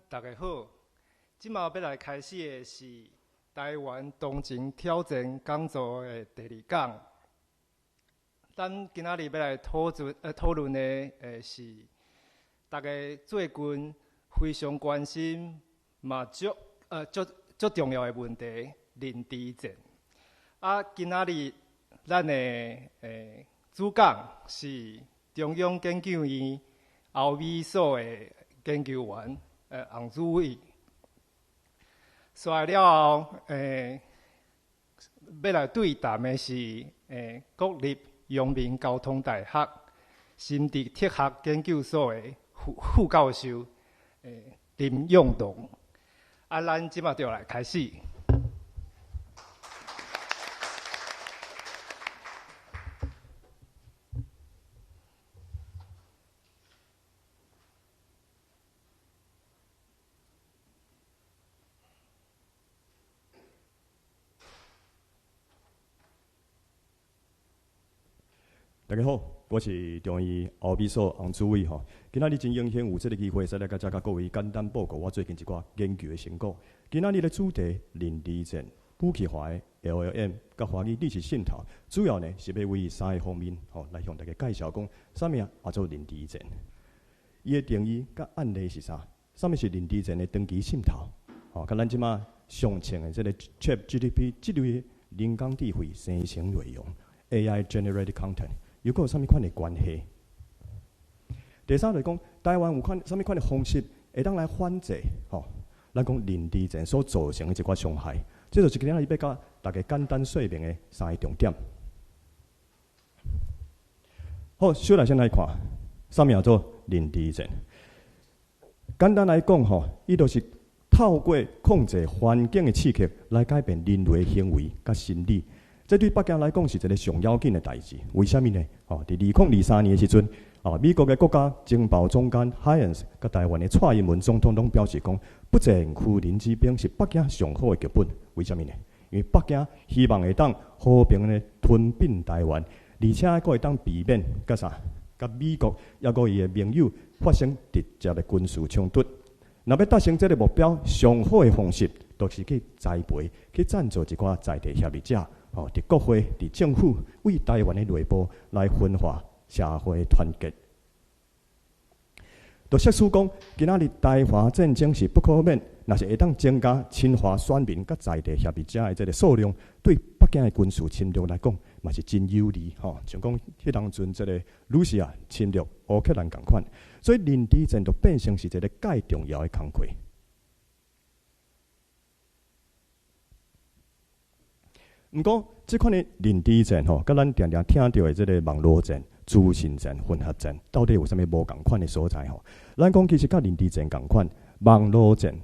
大家好，今麦要来开始的是台湾同情挑战讲座的第2讲。咱今仔日要来讨论的是大家最近非常关心嘛足重要的问题——林志症。今仔日咱的主讲是中央研究院后美所的研究员洪志伟。刷了后，要来对谈的是国立阳明交通大学心智特学研究所的副教授林永龙。咱即马就来开始。大家好，我是中医后美所洪志伟吼。今仔日真荣幸有这个机会，使来甲各位简单报告我最近一寡研究的成果。今仔日的主题林志症、武器化的 LLM 甲华语知识渗透，主要呢是要为3个方面来向大家介绍讲，啥物啊做林志症？伊的定义甲案例是啥？啥物是林志症的长期渗透？甲咱即马上称的这个 ChatGPT 这类人工智慧生成内容 AI generated content。又有啥物款的关系？第三就是讲，台湾有啥物款的方式会当来反制咱讲林志症所造成的一寡伤害。这就是今日要甲大家简单说明的3个重点。好，首先来看，啥物叫做林志症？简单来讲伊就是透过控制环境的刺激来改变人类的行为甲心理。这对北京来讲是一个上要紧的代志。为什么呢？伫2023年的时阵，美国的国家情报总监 Heinz 甲台湾的蔡英文总统拢表示讲，不正区林之兵是北京上好的剧本。为什么呢？因为北京希望会当和平的吞并台湾，而且还会当避免甲美国抑个伊的盟友发生直接的军事冲突。若要达成这个目标，上好的方式就是去栽培、去赞助一寡在地协力者。伫国会、伫政府为台湾的内部来分化社会团结。就设施讲，今仔日台华战争是不可免，若是会当增加侵华选民甲在地协力者的这个数量，对北京的军事侵略来讲，嘛是真有利。像讲迄当阵这个鲁西亚侵略乌克兰共款，所以林志症就变成是一个介重要的工课。毋过，即款的林志症甲咱常常听到的这个网络战、资讯战、混合战，到底有啥物无共款的所在？咱讲其实甲林志症共款，网络战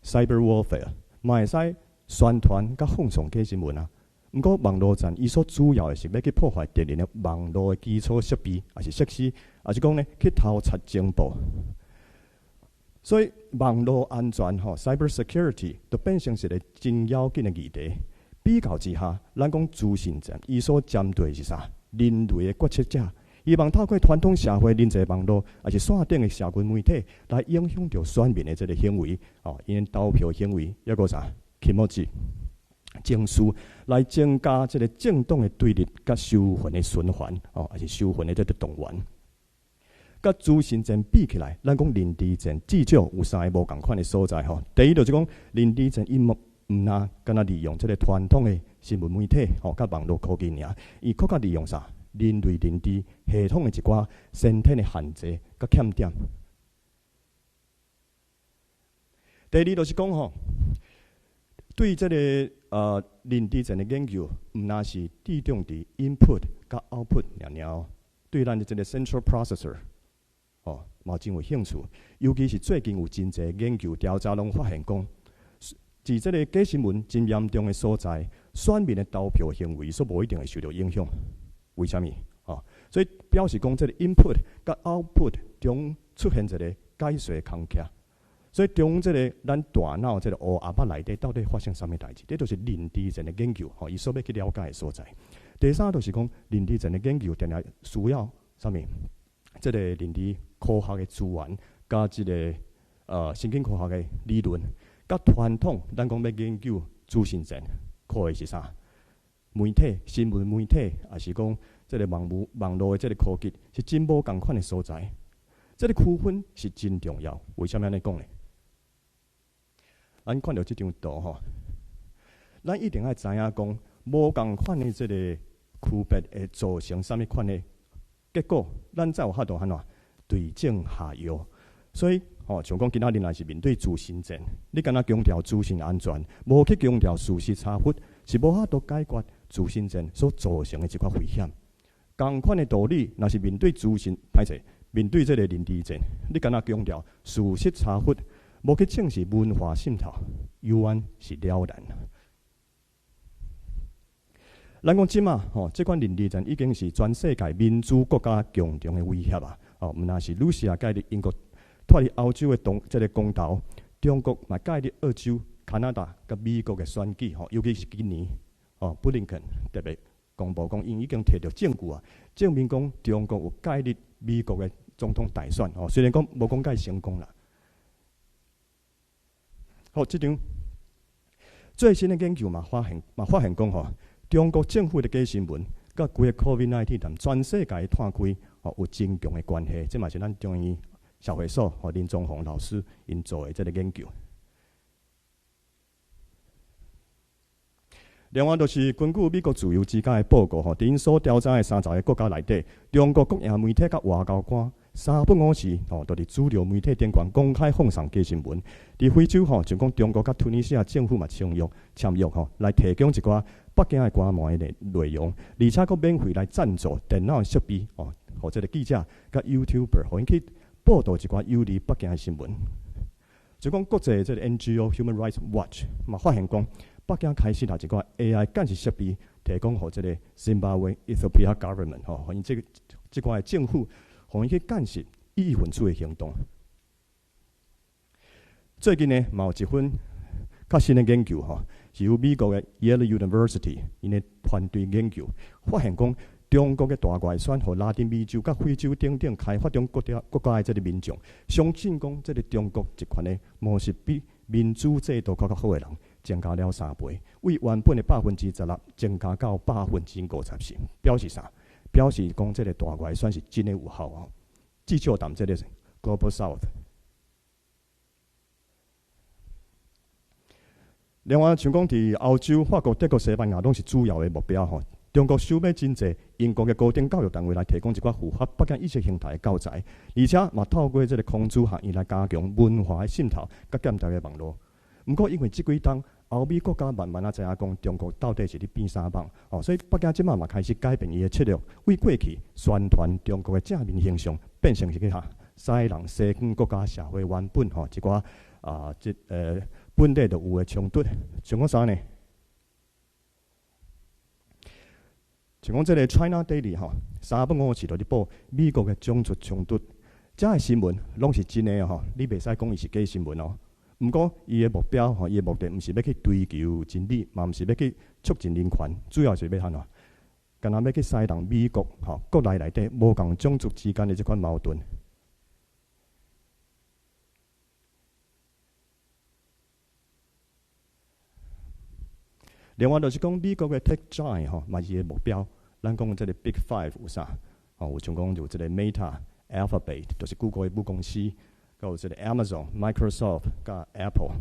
，cyber warfare， 嘛会使宣传甲放送假新闻啊。毋过网络战，伊所主要的是要去破坏敌人的网络的基础设备，还是设施，还是讲呢去偷贼情报。所以网络安全cyber security 就变成是一个真要紧的议题。比较之下，咱讲资讯战，伊所针对是啥？人类的决策者，希望透过传统社会人际网络，还是线顶的社群媒体，来影响到选民的这个行为，因投票行为，抑个啥？emoji、情绪，来增加这个政党的对立，甲仇恨的循环，还是仇恨的这个动员。甲资讯战比起来，咱讲林志症至少有3个无共款的所在。第一就是讲林志症毋若敢若利用这个传统的新闻媒体甲网络科技尔，伊更加利用啥？人类认知系统的一寡先天的限制甲欠点。第二就是讲对这个林志症的研究，毋若是注重伫 input 甲 output 尔，对咱的这个 central processor 嘛真有兴趣。尤其是最近有真侪研究调查拢发现讲。自这个假新闻真严重的所在，选民的投票行为所无一定会受到影响。为什么？所以表示讲，这个 input 甲 output 中出现一个解说空隙。所以中这个咱大脑这个乌阿巴内底到底发生什么代志？这就是林志症的研究，伊所要去了解的所在。第三就是讲林志症的研究，定定需要什么？这个认知科学的资源，加这个神经科学的理论，甲传统咱讲要研究自信症，靠的是啥？媒体、新闻媒体，也是讲这个网络的这个科技，是真无共款的所在。这个区分是真重要。为什么安尼讲呢？咱看到这张图吼，咱一定要知影讲，无共款的这个区别会造成什么款的结果，咱才有法度安怎对症下药。所以，像讲今仔日若是面对自信症，你敢若强调资讯安全，无去强调事实查核，是无法度解决自信症所造成的这块危险。同款的道理，若是面对面对这个认知症，你敢若强调事实查核，无去正视文化渗透，犹原是了然。咱讲即马，这款认知症已经是全世界民主国家共同的威胁啊！毋那是鲁西亚介入英国，脱离欧洲的这个公投，中国嘛介入澳洲、加拿大甲美国的选举，尤其是今年，布林肯特别公布讲，因已经摕到证据啊，证明讲中国有介入美国的总统大选，虽然讲无讲介成功啦。好，这张最新的研究嘛发现讲中国政府的假新闻，甲规个 COVID-19 同全世界探开，有真强的关系。这嘛是咱中医社会所林宗宏老师因做的这个研究。另外，就是根据美国自由之家的报告，伫因所调查的30个国家内底，中国国营媒体甲外交官3不5时，都伫主流媒体顶悬公开放送假新闻。伫非洲，就讲中国甲突尼西亚政府嘛签约，来提供一寡北京的官媒的内容，而且佫免费来赞助电脑的设备，或者个记者甲 YouTuber， 互因去报道一寡有利北京的新闻。就讲国际这个 NGO Human Rights Watch 嘛发现讲，北京开始拿一寡 AI 监视设备提供互这个 Zimbabwe Ethiopia Government， 互因这寡的政府，互因去监视异议分子的行动。最近呢，嘛有一份较新的研究，是由美国的 Yale University 因的团队研究，发现讲中国的大外宣和拉丁美洲、甲非洲等等开发中国家的这个民众，相信讲这个中国一群的模式比民主制度较好的人，增加了3倍，为原本的16%增加到50%，表示啥？表示讲这个大外宣是真的有效至少谈这个 Global South。另外，像讲伫欧洲、法国、德国、西班牙拢是主要的目标中国想要真济英国的高等教育单位来提供一寡符合北京意识形态的教材，而且嘛透过这个孔子学院来加强文化的渗透，甲建立的网络。不过，因为这几冬欧美国家慢慢知影讲中国到底是咧变啥棒，所以北京即马嘛开始改变伊的策略，为过去宣传中国的正面形象，变成一个西人西方国家社会原本一寡本地就有的冲突，像讲啥呢？像讲这个 China Daily 3不5时就咧报美国的种族冲突，这个新闻拢是真的你袂使讲伊是假新闻毋过伊的目标伊的目的毋是要去追求真理，嘛毋是要去促进人权，主要是要安怎？干那要去煽动美国国内底无共种族之间的这款矛盾。另外就是讲美国的 Tech Giant 嘛伊的目标，咱讲这个 Big Five 有啥？有像讲有这个 Meta、Alphabet， 就是谷歌的母公司，还有这个 Amazon、Microsoft 甲 Apple。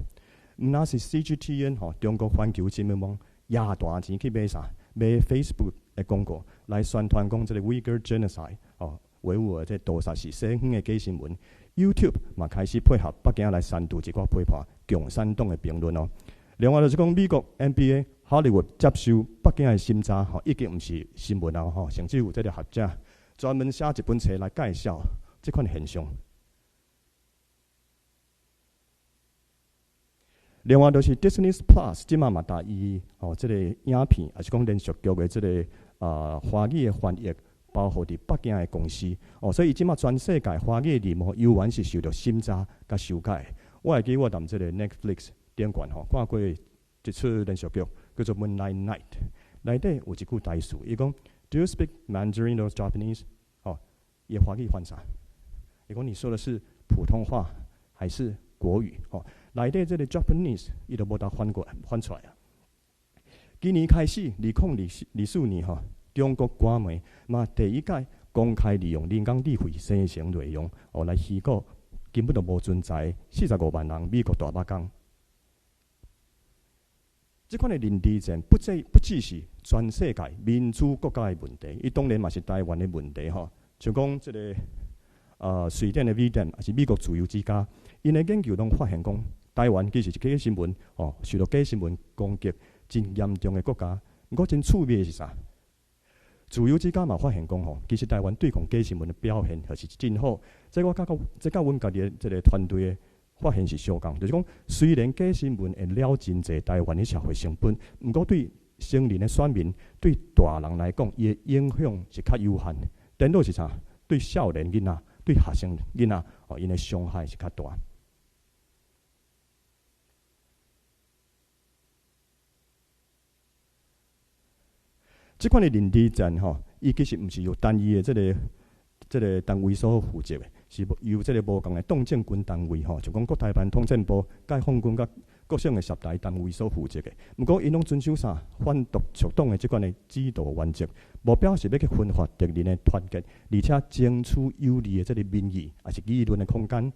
那是 CGTN 中国环球新闻网压大钱去买啥？买 Facebook 的广告来宣传讲这个 Uyghur Genocide 维吾尔这屠杀是西方的假新闻。YouTube 嘛开始配合北京来煽动一寡批判共产党的评论另外就是讲美国 NBA、Hollywood 接受北京的审查，已经毋是新闻甚至有这个学者专门写一本册来介绍这款现象。另外就是 Disney Plus 即马嘛大伊这个影片，也是讲连续剧的这个华语的翻译，包括伫北京的公司所以即马全世界华语字幕犹原是受到审查甲修改。我会记我踮这个 Netflix 点关看过一出连续剧叫做《Moonlight Night》，内底有一句台词，伊讲 "Do you speak Mandarin or Japanese？" 伊华语翻啥？伊讲你说的是普通话还是国语吼，内底这个 Japanese 伊都无得翻出来啊。今年开始，2024年吼，中国官媒嘛第一届公开利用人工智慧生成内容，来虚构根本就无存在45万人美国大肉工。这款的认知战不只是全世界民主国家的问题，伊当然嘛是台湾的问题吼。像讲这个瑞典的 V-Dem 还是美国自由之家，因的研究拢发现讲，台湾其实是假新闻受到假新闻攻击真严重的国家。不过真趣味的是啥？自由之家嘛发现讲其实台湾对抗假新闻的表现还是真好。这甲阮家己的这个团队的发现是相共，就是讲，虽然假新闻会了真侪台湾的社会成本，不过对成年的选民、对大人来讲，伊的影响是较有限。颠倒是啥？对少年囡仔、对学生囡仔，因的伤害是较大。这款的认知战伊其实毋是由单一的这个单位所负责的，是由这个无共的党政军单位像讲国台办统战部、解放军甲各省的十大单位所负责的。不过，因拢遵守啥反独促党的这款的指导原则，目标是要去分化敌人的团结，而且争取有利的这个民意，也是议论的空间。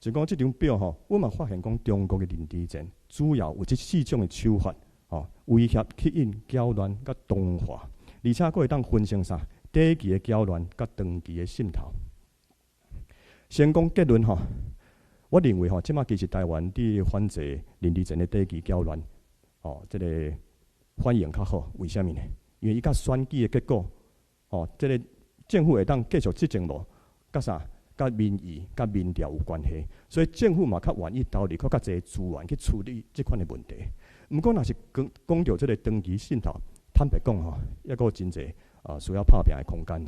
就讲这张表我嘛发现讲中国的认知战主要有这4种的手法威胁、吸引、搅乱、甲同化。而且，佫会当分成啥？短期的搅乱，甲长期的渗透。先讲结论我认为即马其实台湾伫反制认知战的短期搅乱，这个反应较好。为什么呢？因为伊甲选举的结果，这个政府会当继续执政无？甲啥？甲民意、甲民调有关系。所以政府嘛较愿意投入较侪资源去处理即款的问题。毋过，若是讲到这个长期渗透，坦白讲抑个真侪需要拍拼的空间。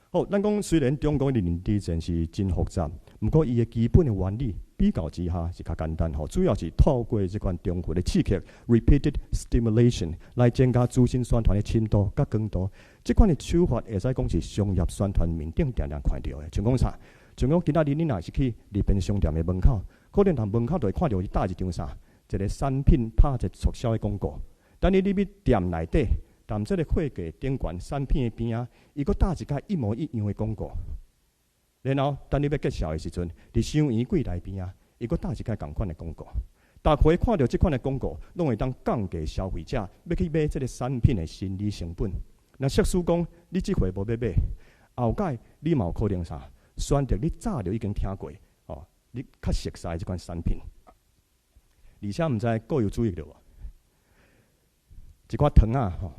好，咱讲虽然中国的认知战是真复杂，不过伊的基本的原理比较之下是较简单主要是透过这款重复的刺激 （repeated stimulation） 来增加资讯宣传的深度甲广度。这款的手法会使讲是商业宣传面顶常常看到的，像讲啥？像讲今仔日你若是去日本商店的门口，可能门口就会看到伊搭一张啥？一个产品拍一个促销的广告。等你入去店内底，但这个货架顶悬产品的边啊，伊佫搭一个一模一样的广告。然后等你要结账的时阵，伫收银柜内边啊，伊佫搭一个同款的广告。大家看到这款的广告，拢会当降低消费者要去买这个产品的心理成本。那设使讲你这回无要买，后届你嘛有可能啥？选择你早就已经听过你较熟悉这款产品，而且毋知各有注意到无？一寡糖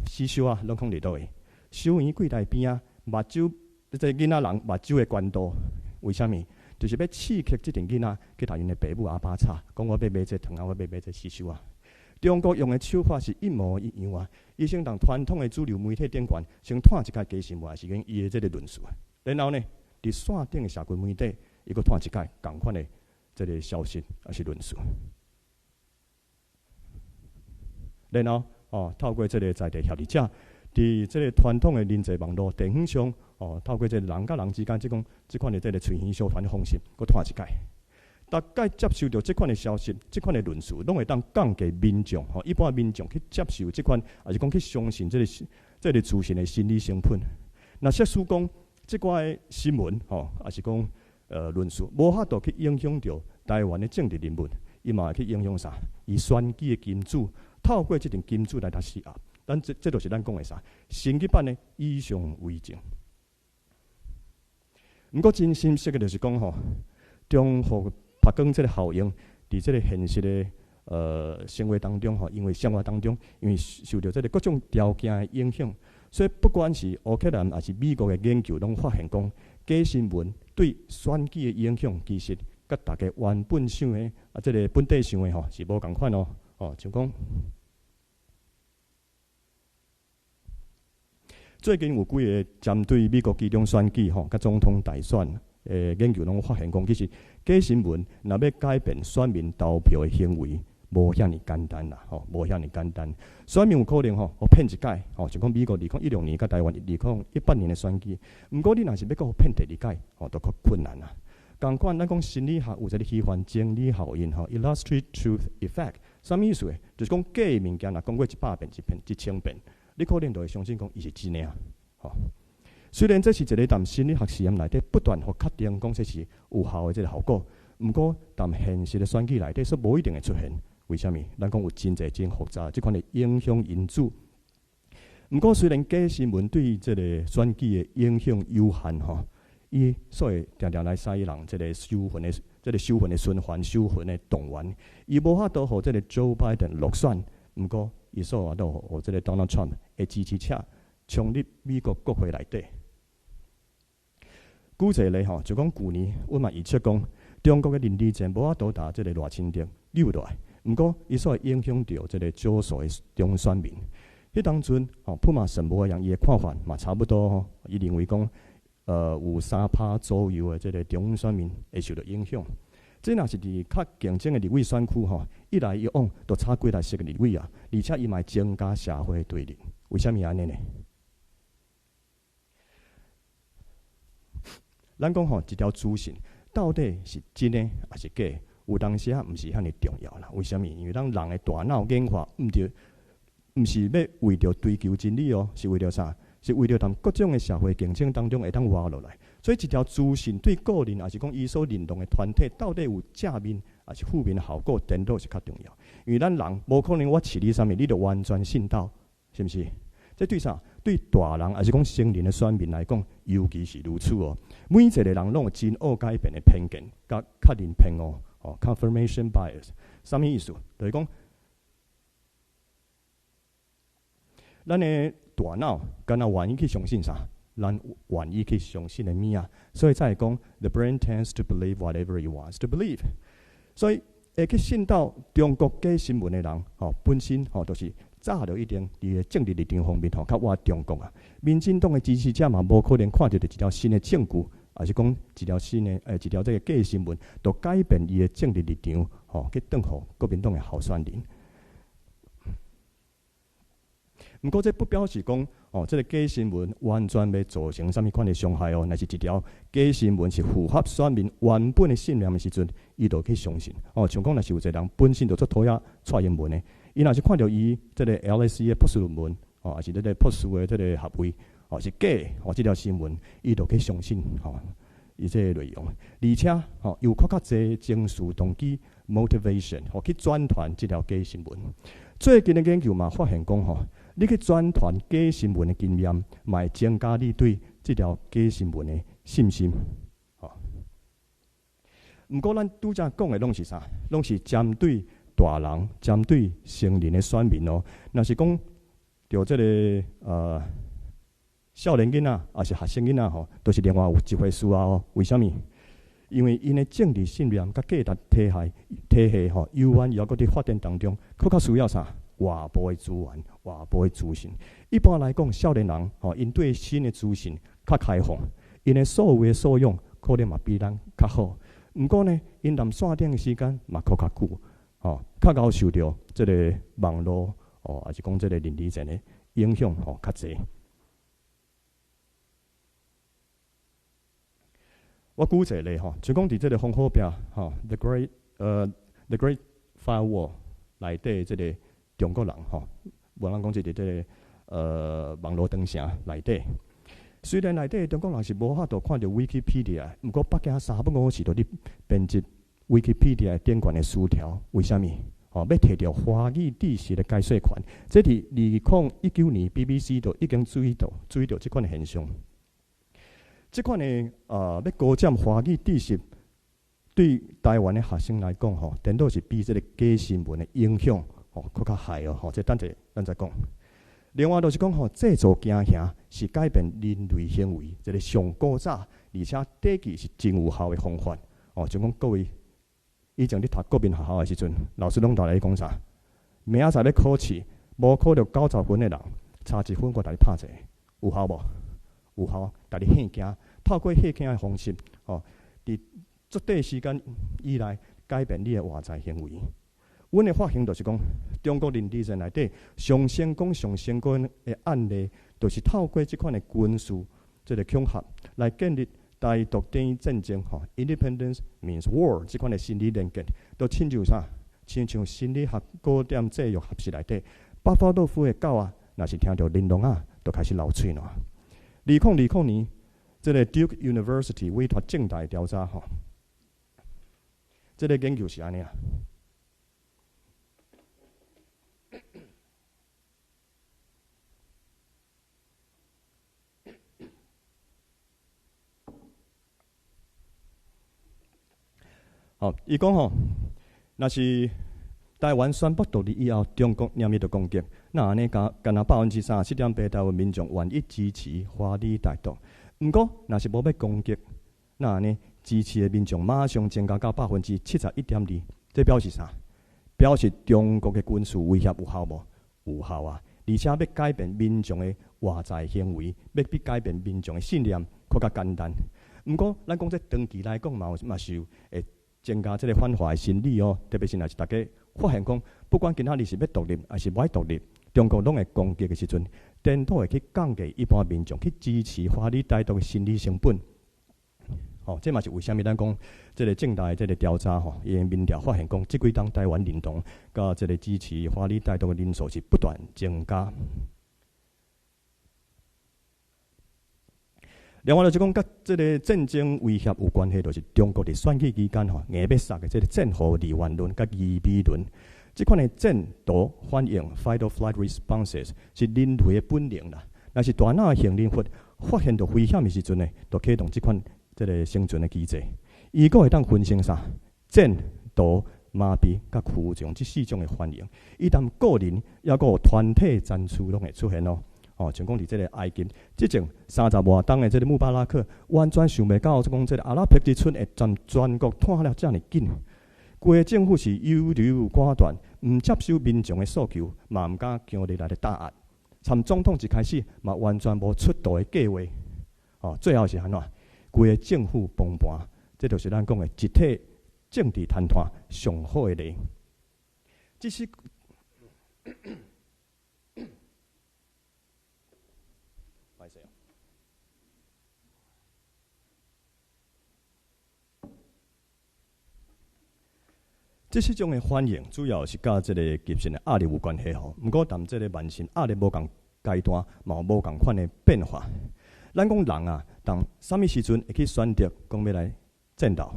死修拢放伫倒位，收银柜内边目睭，这囡仔人目睭的关度，为虾米？就是要刺激这阵囡仔去甲因的爸母阿爸吵，讲我要买这糖我要买这死修中国用的手法是一模一样伊先当传统的主流媒体顶悬，先看一个假新闻，是跟伊的这个论述，然后呢，伫线顶的社群媒体。伊佫看一届共款的这个消息还是论述，然后透过这个在地协力者，伫这个传统的人际网络电影上，透过这个人甲人之间这款的这个传言相传的方式，佫看一届。大概接受到这款的消息、这款的论述，拢会当降低民众一般民众去接受这款，还是讲去相信这个资讯的心理成本。那设使讲这款的新闻还是讲。论述无法度去影响到台湾的政治人物，伊嘛会去影响啥？伊选举的金主，透过这阵金主来达施压。咱这就是咱讲的啥？升级版的以上为证。不过真心实的就是讲中和拍光这个效应，伫这个现实的生活当中因为生活当中因为受到这个各种条件的影响，所以不管是乌克兰还是美国的研究，拢发现讲假新闻。对选举的影响，其实甲大家原本想的这个本地想的是无共款像讲最近有几个针对美国其中选举甲总统大选研究拢发现讲，其实假新闻若要改变选民投票的行为，无遐尼简单啦，无遐尼简单。选民有可能互骗一届，就讲美国2016年甲台湾2018年的选举，毋过你若是要互骗第二届，都较困难啦。共款，咱讲心理学有一个虚幻真理效应，illustrated truth effect， 啥物意思？就是讲假的物件，若讲过100遍、1000遍，你可能就会相信讲伊是真的啊。虽然这是一个谈心理学实验内底不断互确定讲这是有效的这个效果，毋过谈现实的选举内底说无一定会出现。为什么？咱讲有真侪真复杂即款的影响因素。毋过虽然假新闻对这个选举的影响有限伊所以常常来使人这个收魂的循环、收魂的动员，伊无法度互这个 Joe Biden 落选。毋过伊所法度互这个 Donald Trump 的支持者冲入美国国会内底。举一个例就讲去年阮嘛预测讲，中国的林志坚无法度达这个2000点溜落来。毋过，伊所会影响到这个少数的中选民。迄当阵，普马什无样伊的看法嘛，差不多伊认为讲，有3%左右的这个中选民会受到影响。这若是伫较竞争的立委选区一来一往都差几来10个立委啊，而且伊嘛增加社会对立。为虾米安尼呢？咱讲一条资讯到底是真的还是假？有当时毋是遐尼重要啦，为什么？因为咱人的大脑演化毋是要为着追求真理是为着啥？是为着踮各种的社会竞争当中会当活落来。所以一条资讯对个人，还是讲伊所认同的团体，到底有正面还是负面的效果，颠倒是较重要。因为咱人无可能我饲你啥物，你就完全信到，是毋是？这对啥？对大人还是讲成年的选民来讲，尤其是如此每一个人拢有真恶改变的偏见，甲确认偏误。confirmation bias， 啥物意思？就是讲，咱的大脑敢若愿意去相信啥？咱愿意去相信的物啊，所以才会讲 ，the brain tends to believe whatever it wants to believe。所以会去信到中国假新闻的人，本身就是早就一定伫个政治立场方面较活中国啊。民进党的支持者嘛，无可能看到一条新的证据。还是讲一条新的一条这个假新闻，就改变伊的政治立场，去转互国民党的候选人。毋过这不表示讲，这个假新闻完全要造成什么款的伤害乃是一条假新闻是符合选民原本的信念的时阵，伊就去相信。像讲若是有一个人本身就做讨厌蔡英文的，伊若是看到伊这个 LSE 的博士论文，还是这个博士的这个学位。是假这条新闻，伊就去相信伊这个内容，而且有较侪情绪动机 motivation 去转传这条假新闻。最近的研究嘛发现讲你去转传假新闻的经验，嘛会增加你对这条假新闻的信心。毋过咱拄则讲的拢是啥？拢是针对大人、针对成年的选民若是讲着这个少年囡仔也是学生囡仔都是另外有一回事为什么？因为因的政治信念甲价值体系永远也搁伫发展当中，较需要啥？外部的资源、外部的资讯。一般来讲，少年人因对新的资讯较开放，因的所有的素养可能嘛比咱较好。毋过呢，因踮线顶的时间嘛较久，较遭受到这个网络还是讲这个人力层的影响较侪。我举一个例就讲伫这个烽火壁The Great Firewall 内底这个中国人无人讲即个网络灯城内底，虽然内底中国人是无法度看到 Wikipedia， 毋过北京3不5时就伫编辑 Wikipedia 点关的词条，为虾米？要摕到华语知识的解说权，这伫2019年 BBC 就已经注意到即款的现象。这款的要高占华语知识，对台湾的学生来讲颠倒是比这个假新闻的影响更较害这咱再讲。另外就是讲制造惊吓是改变人类行为一个上古早，而且底气是真有效的方法就讲各位以前你读国民学校的时阵，老师拢带来讲啥？明仔载要考试，无考到90分的人，差1分我带你拍者，有效无？有效，带你吓惊，透过吓惊的方式，伫足短时间以来改变你的外在行为。阮的发现就是讲，中国领地战内底上成功的案例，就是透过即款的军事即个恐吓来建立台独等于战争，Independence means war 即款的心理连结，都亲像啥？亲像心理学古典制约学习内底，巴甫洛夫的狗啊，若是听到玲珑啊，就开始流喙了。2020年，即个 Duke University 委托政大调查即个研究是安尼啊。伊讲若是台湾宣布独立以后，中国念伊着攻击，那安尼敢若37.8%台湾民众愿意支持华理台独。毋过，若是无要攻击，那安尼支持的民众马上增加到71.2%。这表示啥？表示中国的军事威胁有效无？有效啊！而且要改变民众的外在行为，要比改变民众的信念更加简单。毋过，咱讲这长期来讲嘛是会增加这个反华的心理特别是若是大家发现讲，不管今仔日是要独立还是无爱独立，中国拢会攻击的时阵，颠倒会去降低一般民众去支持华理台独的心理成本。这嘛是为虾米咱讲这个政大的这个调查伊的民调发现讲，即几档台湾认同甲这个支持华理台独的人数是不断增加。另外就是讲，甲这个战争威胁有关系，就是中国伫选举期间硬要杀的这个战后二元论甲二美论，即款的战斗反应 （fight or flight responses） 是人类的本能啦。若是大脑的杏仁核发现到危险的时阵呢，就启动即款这个生存的机制。伊个会当分成啥？战斗、麻痹甲驱虫这4种的反应。一旦个人抑个团体战术拢会出现像讲伫即个埃及，即前30外冬的即个穆巴拉克，完全想袂到，讲即个阿拉伯之春会全国瘫了遮尔紧。规个政府是优柔寡断，毋接受民众的诉求，嘛毋敢强力来打压。参总统一开始嘛完全无出道的计划，最后是安怎？规个政府崩盘，这就是咱讲的集体政治坍塌上好的例。这是。这4种的反应，主要是甲这个急性的压力有关系毋过，但这个慢性压力无共阶段，嘛有无共款的变化。咱讲人啊，当什么时阵会去选择讲要来战斗？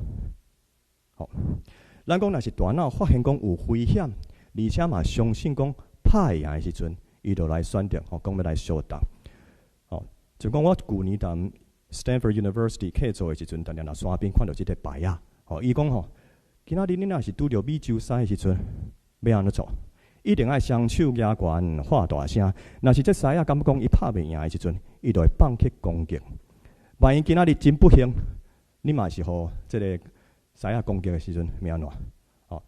咱讲若是大脑发现讲有危险，而且嘛相信讲拍赢的时阵，伊就来选择讲要来相斗。就讲我去年当 Stanford University 客座的时阵，当然山边看到即个牌啊，伊讲今仔日你若是拄着美洲狮的时阵，要安怎做？一定爱双手举悬，喊大声。若是这狮啊，敢讲伊拍袂赢的时阵，伊就会放弃攻击。万一今仔日真不幸，你嘛是互这个狮啊攻击的时阵，要安怎？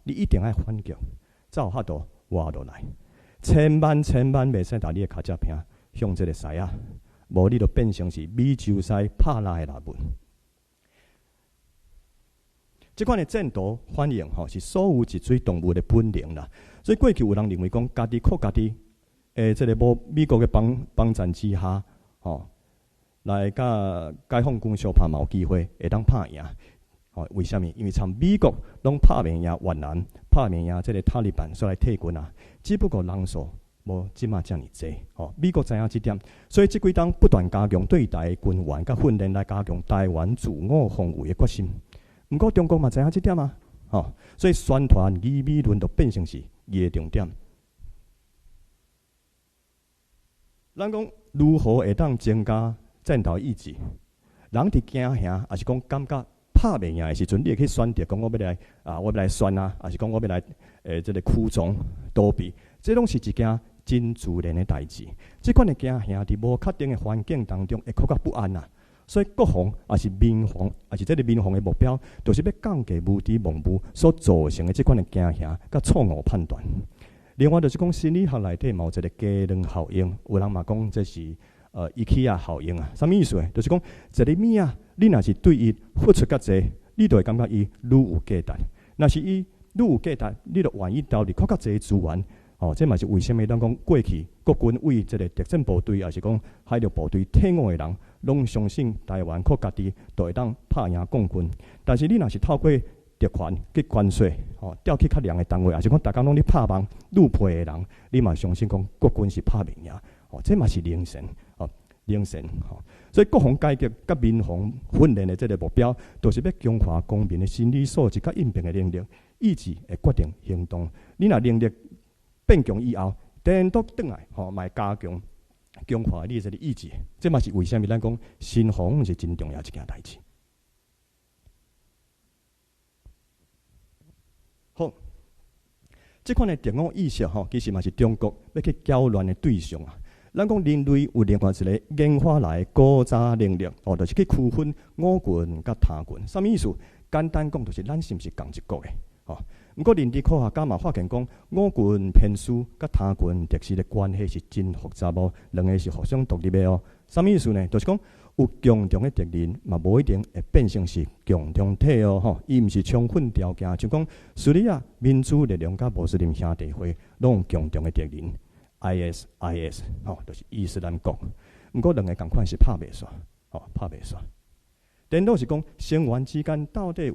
你一定爱反击，才有法度活落来。千万袂使打你的脚趾片向这个狮啊，无你就变成是美洲狮拍拉的拉文。这款的战斗反应是所有脊椎动物的本能啦。所以过去有人认为讲，家己靠家己，这个无美国的帮战之下，来甲解放军相拍嘛有机会会当拍赢。为什么？因为从美国拢拍袂赢越南，拍袂赢这个塔利班所来退军啊，只不过人数无即马遮尔济。美国知影这点，所以这几档不断加强对台军援甲训练，来加强台湾自我防卫的决心。毋过中国嘛知影这点啊，所以宣传二美论就变成是伊的重点。咱讲如何会当增加战斗意志？人伫惊吓，还是讲感觉拍袂赢的时阵，你会去选择讲我要来选啊，还是讲我要来这个驱虫躲避？这拢是一件真自然的代志。这款的惊吓伫无确定的环境当中，会更加不安啊。所以国防也是民防，也是这个民防的目标，就是要降低无知盲目所造成的这款的惊吓甲错误判断。另外就是讲心理学内底嘛有一个加量效应，有人嘛讲这是IKEA 效应啊，什么意思？就是讲一个物啊，你若是对伊付出较济，你就会感觉伊愈有价值；若是伊你有价值，你就愿意投入较侪资源。这嘛是为什么咱讲过去国军为这个特种部队，也是讲海陆部队退伍的人，拢相信台湾靠家己就会当拍赢共军。但是你若是透过特权去关税，调去较凉的单位，也是讲大家拢咧拍梦、陆配的人，你嘛相信讲国军是拍袂赢。这嘛是凌晨，凌晨。所以国防改革甲民防训练的这个目标，就是要强化公民的心理素质甲应变的能力，意志会决定行动。你若能力变强以后，颠倒转来，嘛会加强化你这个意志。这嘛是为什么咱讲心防是真重要一件代志。好，这款的敌我意识，其实嘛是中国要去搅乱的对象啊。咱讲人类有另外一个演化来的古早能力，就是去区分我群甲他群。什么意思？简单讲，就是咱是毋是同一国的？不过，人类科学家嘛发现讲，我群偏私甲他群特殊的关系是真复杂哦，两个是互相独立的哦。什么意思呢？就是讲有共同的敌人，嘛无一定会变成是共同体哦。伊毋是充分条件，就讲叙利亚民主力量甲穆斯林兄弟会拢有共同的敌人。IS 就是伊斯兰国，不过两个共款是拍袂煞，拍袂煞。颠倒是讲成员之间到底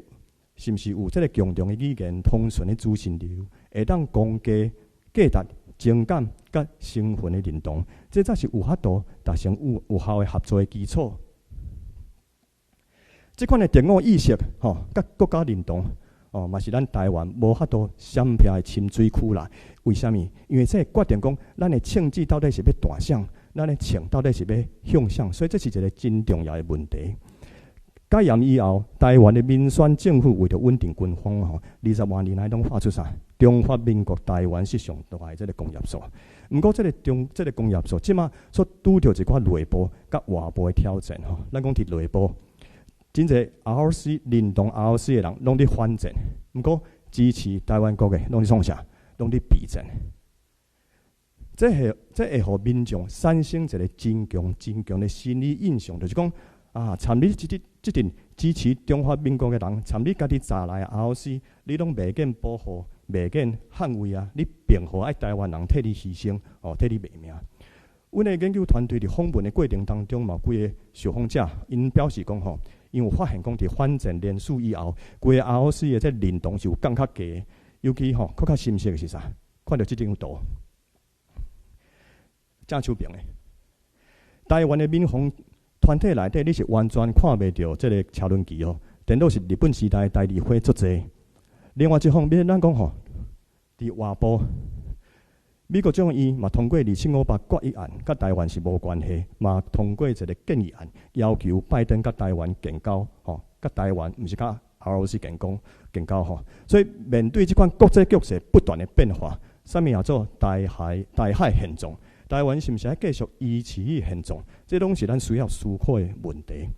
是毋是有这个共同的语言、通讯的资讯流，会当公家价值、情感甲身份的认同，这才是有法度达成有效的合作的基础。这款的敌我意识，甲国家认同。嘛是咱台湾无法度闪避的深水区啦。为什么？因为这决定讲，咱的政治到底是要大向，咱的情到底是要向向，所以这是一个真重要的问题。解严以后，台湾的民选政府为了稳定军方，20万年来拢发出啥？中华民国台湾史上大的这个工业所。不过这个工业所，即马所拄着一寡内部甲外部的挑战咱讲伫内部。真侪 ROC 认同 ROC 的人，拢伫反战；不过支持台湾国的，拢伫创啥？拢伫避战。这会互民众产生一个真强的心理印象，就是讲参你这阵支持中华民国的人，参你家己查来的 ROC， 你拢袂见保护，袂见捍卫啊！你并互爱台湾人替你牺牲，替你卖命。阮的研究团队伫访问的过程当中嘛，几个受访者因表示讲因为发现讲伫反战连续以后，规个 ROC 的这认同是有降较低，尤其较深刻的是啥？看到这张图，正手边的台湾的民防团体内底，你是完全看袂到这个车轮旗电脑是日本时代的代理会足济。另外一方面，咱讲伫外部。美国众议嘛通过2758决议案，甲台湾是无关系，嘛通过一个建议案，要求拜登甲台湾建交，甲台湾毋是甲 ROC 建交所以面对这款国际局势不断的变化，啥物叫做台海现状？台湾是毋是要继续维持现状？这拢是咱需要思考的问题。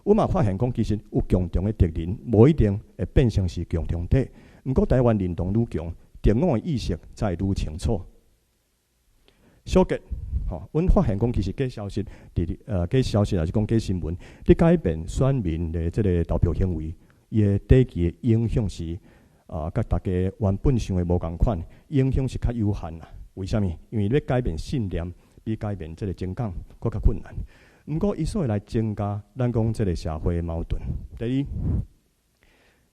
我嘛发现讲，其实有共同的敌人，无一定会变成是共同体。不过台湾认同愈强，敌我的意识才愈清楚。小结，阮发现讲，其实假消息，假消息还是讲假新闻，伫改变选民的这个投票行为，伊的短期的影响是甲大家原本想的无共款，影响是较有限啦。为什么？因为要改变信念，比改变这个情感更较困难。不过，伊所会来增加咱讲这个社会的矛盾。第一，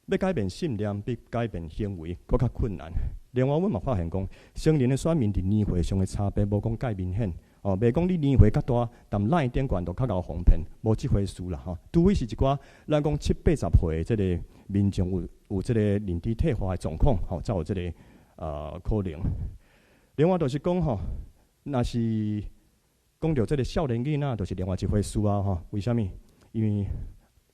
要改变信念，比改变行为更较困难。另外，阮嘛发现讲，成年的选民伫年岁上的差别无讲介明显，袂讲你年岁较大，但LINE顶悬都较高防骗，无即回事啦除非是一寡咱讲70、80岁的这个民众有这个认知退化的状况，才有这个可能。另外就是讲若是讲到这个少年囡仔，就是另外一回事为什么？因为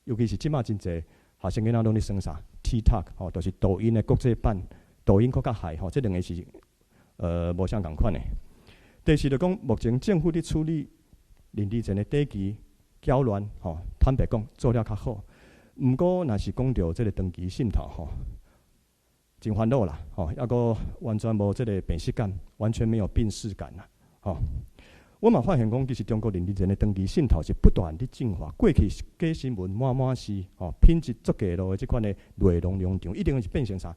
尤其是即马真侪学生囡仔拢咧耍啥 TikTok，就是抖音的国际版。抖音更较害这两个是无相共款的。第四就讲，目前政府伫处理认知战的短期搅乱，坦白讲做了较好。毋过，若是讲到这个长期渗透，真烦恼啦，抑个完全无这个辨识感，完全没有辨识感啦，我嘛发现讲，其实中国认知战的长期渗透是不断伫进化。过去假新闻满是，品质足低落的这款的内容量场，一定是变成啥？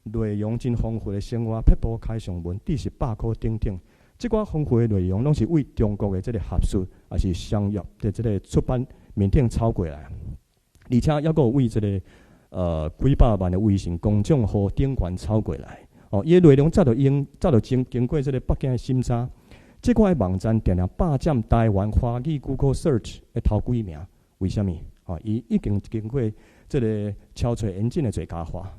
内容真丰富的生活撇步开上文，只是100块等等。即寡丰富的内容，拢是为中国的这个学术，也是商业的这个出版面顶抄过来，而且还有为这个几百万的微信公众号顶悬抄过来。伊的内容早就经过这个北京的审查。即款的网站定定霸占台湾华语 Google Search 的头几名，为什么？伊已经经过这个超找引擎的最佳化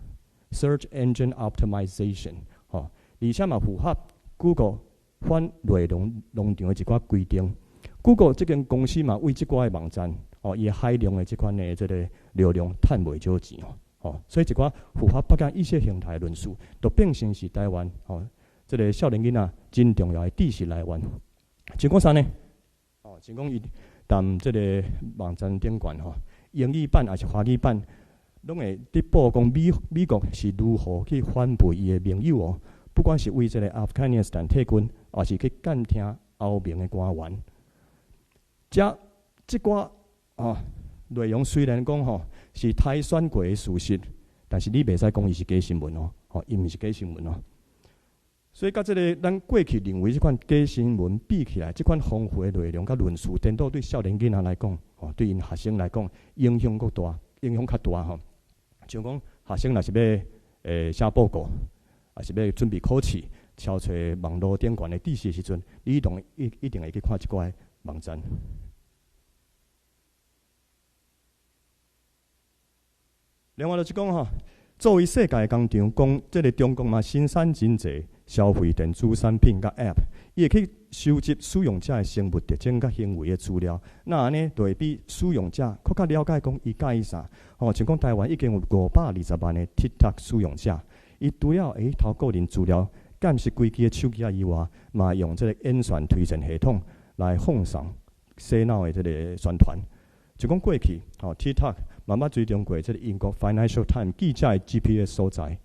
（Search Engine Optimization），而且嘛符合 Google 反内容农场的一寡规定。Google 这间公司嘛为即寡的网站，伊海量的即款的这个流量赚袂少钱所以一寡符合北京意识形态的论述，都变成是台湾这个少年囡仔真重要的知识来源。像讲啥呢？像讲伊踮这个网站顶悬英语版还是华语版，拢会伫报讲美国是如何去反背伊的盟友不管是为这个阿富汗斯坦退军，还是去监听欧盟的官员。即寡内容虽然讲是台选过的事实，但是你袂使讲伊是假新闻伊毋是假新闻所以，甲即个咱过去认为即款假新闻比起来，即款丰富的内容甲论述，颠倒对少年囡仔来讲，对因学生来讲，影响较大。像讲学生若是要写报告，还是要准备考试，抄找网络顶悬的知识的时阵，你一定会去看即寡网站。另外就是讲作为世界工厂，讲即个中国嘛生产真济消费电子产品甲 App， 伊会去收集使用者的生物特征甲行为的资料。那安尼就会比使用者更加了解讲伊介意啥。像讲台湾已经有520万的 TikTok 使用者，伊除了会透个人资料监视规支的手机以外，嘛用这个演算推荐系统来放送洗脑的这个宣传。就讲过去TikTok 慢慢追踪过这个英国 Financial Times 记者的 GPS 所在。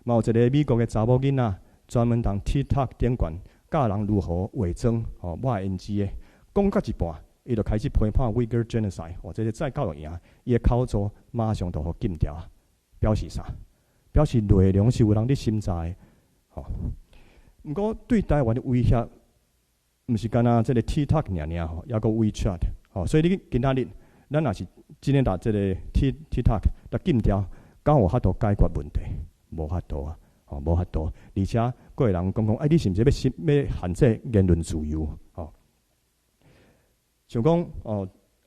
嘛有一个美国的查某囡仔，专门当 TikTok 顶悬教人如何伪装YNG 的，讲到一半，伊就开始批判 Uyghur Genocide， 这个再教育赢，伊的口座马上就互禁掉，表示啥？表示内容是有人伫审查的。不过对台湾的威胁，毋是干那这个 TikTok 尔，还有 WeChat。所以你今仔日，咱若是真诶拿这个 TikTok 来禁掉，敢有法度解决问题？无法度无法度。而且个人讲，你是毋是要限制言论自由？像讲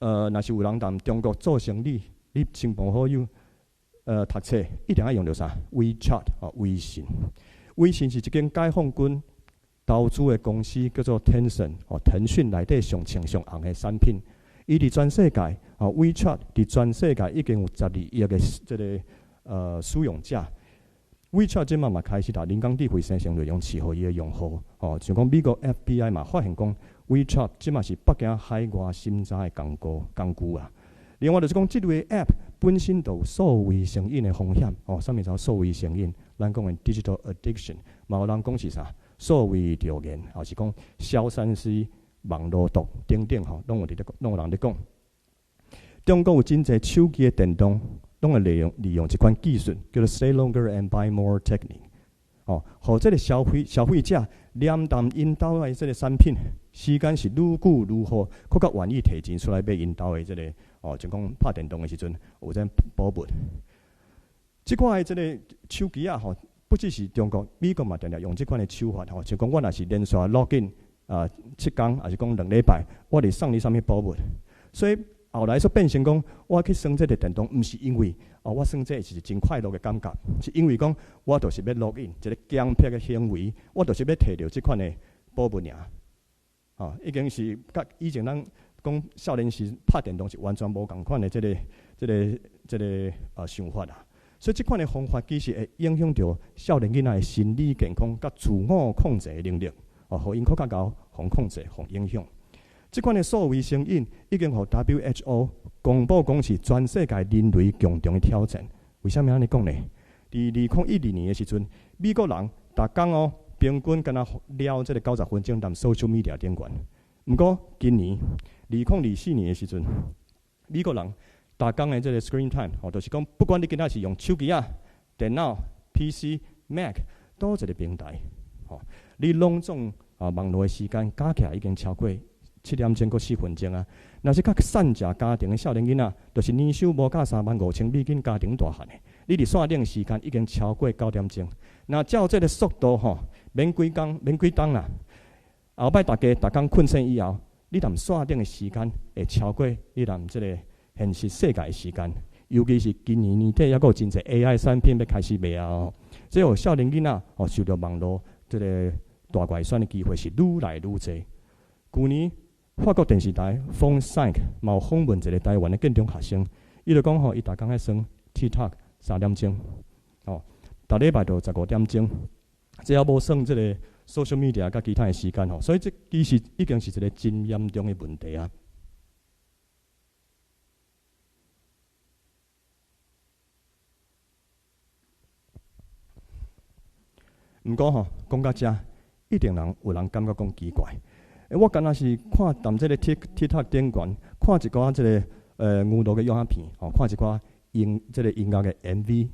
若是有人踮中国做生意，你亲朋好友读册，一定要用到啥 ？WeChat 微信。微信是一间解放军投资的公司，叫做 Tencent 腾讯内底上青上红的产品。伊伫全世界WeChat 伫全世界已经有12亿个这个使用者。WeChat 即嘛开始人工智慧生成内容饲互伊的用户。像讲美国 FBI 嘛发现讲 WeChat 即嘛是北京海外审查的工具啊。另外就是讲，即类 App 本身就有数位成瘾的风险。啥物叫数位成瘾？咱讲的 digital addiction， 嘛有人讲是啥？数位谣言，还是讲小三 C 网络毒等等拢有人咧讲。中国有真侪手机的电动，拢会利用一款技术，叫做 Stay Longer and Buy More Technique。互这个消费者念淡因兜的这个产品，时间是愈久愈好，更加愿意摕钱出来买因兜的这个就讲拍电动的时阵有这保密。即款的这个手机不只是中国，美国嘛定定用即款的手法像讲我若是连续 login 7天，还是讲2礼拜，我哋送你啥物保密。所以后来说变成讲，我去耍这个电动，毋是因为我耍这是真快乐的感觉，是因为讲我就是要 login 一个强迫的行为，我就是要摕到即款的保密尔。已经是甲以前咱讲少年时拍电动是完全无共款的这个想法啦。所以即款的方法其实会影响到少年囡仔的心理健康甲自我控制的能力，互因更加高互控制、互影响。即款的数位成瘾已经互 WHO 公布讲是全世界人类共同的挑战。为什么安尼讲呢？伫2012年的时阵，美国人逐工平均敢若了这个90分钟踮 social media 顶悬。毋过今年2024年的时阵，美国人逐工的这个 screen time，就是讲不管你今仔是用手机电脑 PC、Mac 多一个平台，你拢总网络的时间加起来已经超过7点钟搁4分钟啊！若是较散食家庭的少年囡仔，就是年收无到35,000美金家庭大汉的，你伫线顶的时间已经超过9点钟。那照这个速度免几冬啦。后摆大家逐工困醒以后，你踮线顶的时间会超过你踮这个现实世界的时间。尤其是今年年底，还有真侪 AI 产品要开始卖啊！即有少年囡仔受到网络这个大怪选的机会是愈来愈多。去年法国电视台 Phone 5嘛有访问一个台湾的建中学生，伊就讲伊逐工爱算 TikTok 3点钟，逐礼拜就15点钟，这还无算这个 social media 甲其他的时间所以这其实已经是一个真严重的问题啊。毋过讲到这，一定有人感觉讲奇怪。我敢若是看踮这个 TikTok 顶悬，看一寡这个娱乐的影片，看一寡这个音乐的 MV，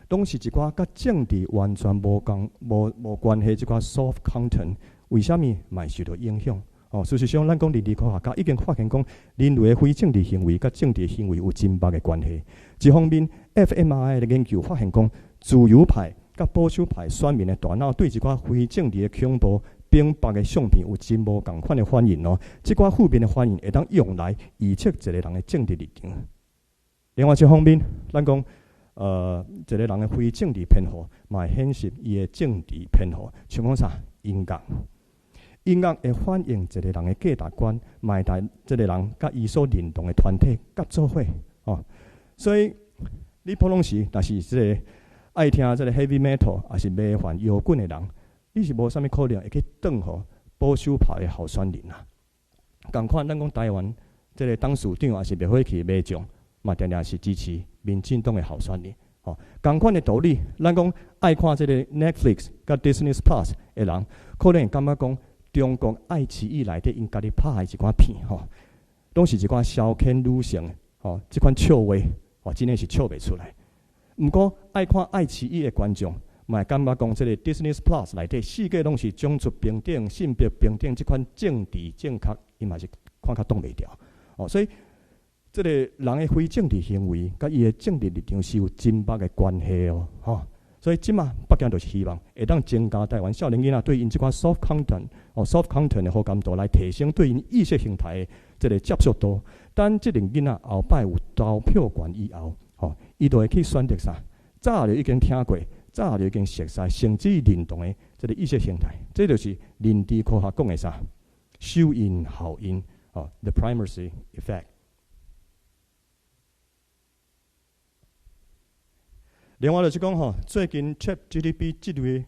拢是一寡甲政治完全无关系，一寡 soft content， 为虾米嘛受到影响？事实上，咱讲人类科学家已经发现讲，人类的非政治行为甲政治行为有真密的关系。一方面 ，fMRI 的研究发现讲，自由派甲保守派选民的大脑对一寡非政治的恐怖、冰白的相片有真无共款的反应这寡负面的反应会当用来预测一个人的政治立场。另外一方面，咱讲一个人的非政治偏好，嘛会显示伊的政治偏好。像讲啥音乐，音乐会反映一个人的价值观，嘛会带这个人甲伊所认同的团体甲做伙所以你普通时，若是这个爱听这个 heavy metal， 还是迷幻摇滚的人，你是无啥物可能会去转互保守派的候选人啊。共款，咱讲台湾这个董事长还是灭火器马将，嘛定定是支持民进党的候选人。共款的道理，咱讲爱看这个 Netflix 甲 Disney Plus 的人，可能会感觉讲中国爱奇艺内底因家己拍的一寡片，拢是一寡消遣女性，这款笑话，真的是笑袂出来。毋过爱看爱奇艺的观众，嘛会感觉讲，这个 Disney Plus 内底世界拢是种族平等、性别平等，这款政治正确，伊嘛是看较挡袂牢。所以，这个人的非政治行为，甲伊的政治立场是有真密的关系所以，即马北京就是希望会当增加台湾少年囡仔对因这款 soft content 的好感度，来提升对因意识形态的这个接受度。等这类囡仔后摆有投票权以后，伊就会去选择啥？早就已经听过，早就已经熟悉，甚至认同的这个意识形态。这就是人智科学讲的啥？首因效应，the primacy effect。另外就是讲最近 ChatGPT 这类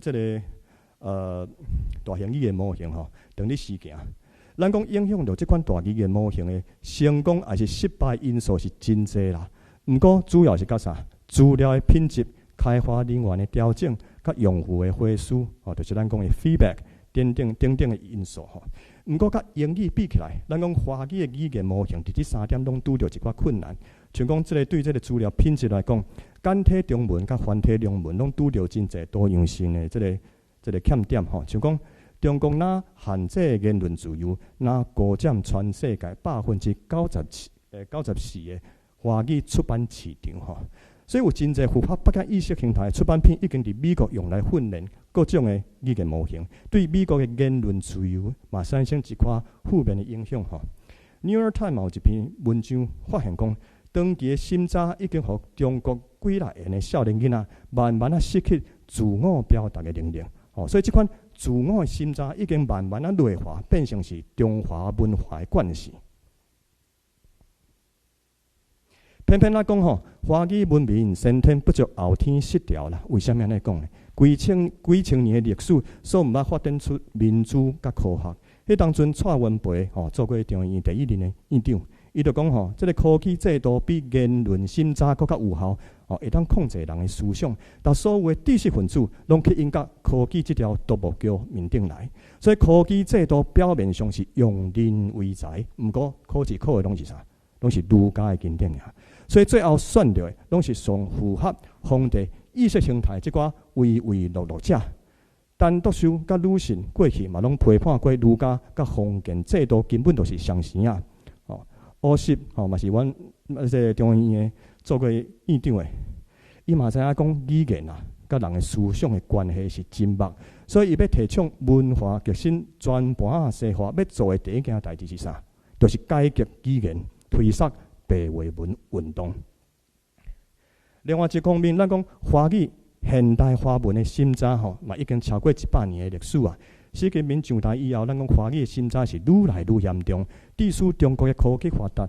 这个大型语言模型等你事件，咱讲影响到这款大语言模型的成功还是失败因素是真多啦。毋过主要是甲啥？资料的品质、开发人员的调整、甲用户的回思，就是咱讲的 feedback 等等的因素毋过甲英语比起来，咱讲华语的语言模型伫这3点拢拄着一寡困难。像讲这个对这个资料品质来讲，简体中文甲繁体中文拢拄着真侪多样性的这个欠点像讲中国若限制言论自由，若孤占全世界94%的华语出版市场所以有真侪符合北京意识形态的出版品已经伫美国用来训练各种的语言模型，对美国的言论自由嘛产生一寡负面的影响New York Times 有一篇文章发现讲，长期的审查已经互中国几来亿的少年囡仔慢慢失去自我表达的能力所以这款自我的审查已经慢慢内化，变成是中华文化的惯习。偏偏咱讲华语文明先天不足后天失调啦。为什么安尼讲呢？几千年的历史，所毋捌发展出民主甲科学。迄当阵蔡文培做过中央院第1任的院长，伊就讲这个科技制度比言论审查更较有效，会当控制人的思想。但所有的知识分子拢去应甲科技这条独木桥面顶来，所以科技制度表面上是用人为才，毋过考试考的拢是啥？拢是儒家的经典呀。所以最后选到的拢是上符合皇帝意识形态即寡唯唯诺诺者，单独修甲鲁迅过去嘛拢批判过儒家甲封建制度根本就是相生啊！乌适嘛是阮中央院的做过院长的，伊嘛知影讲语言啊，甲人的思想的关系是真密，所以伊要提倡文化革新、全盘西化，要做的第一件代志是啥？就是改革语言，推动白话文运动。另外一方面，咱讲华语现代华文的审查嘛已经超过100年的历史啊。习近平上台以后，咱讲华语的审查是愈来愈严重，致使中国的科技发达、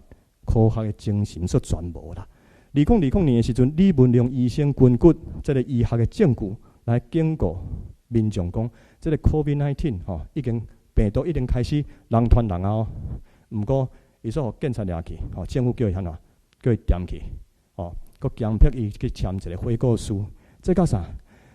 科学的精神所全无啦。2020年的时阵，李文亮医生根据这个医学的证据来警告民众讲，这个 COVID-19 已经病毒已经开始人传人啊。毋过，伊说警察抓去，政府叫伊安怎？叫伊点去，佮强迫伊去签一个悔过书。这甲啥？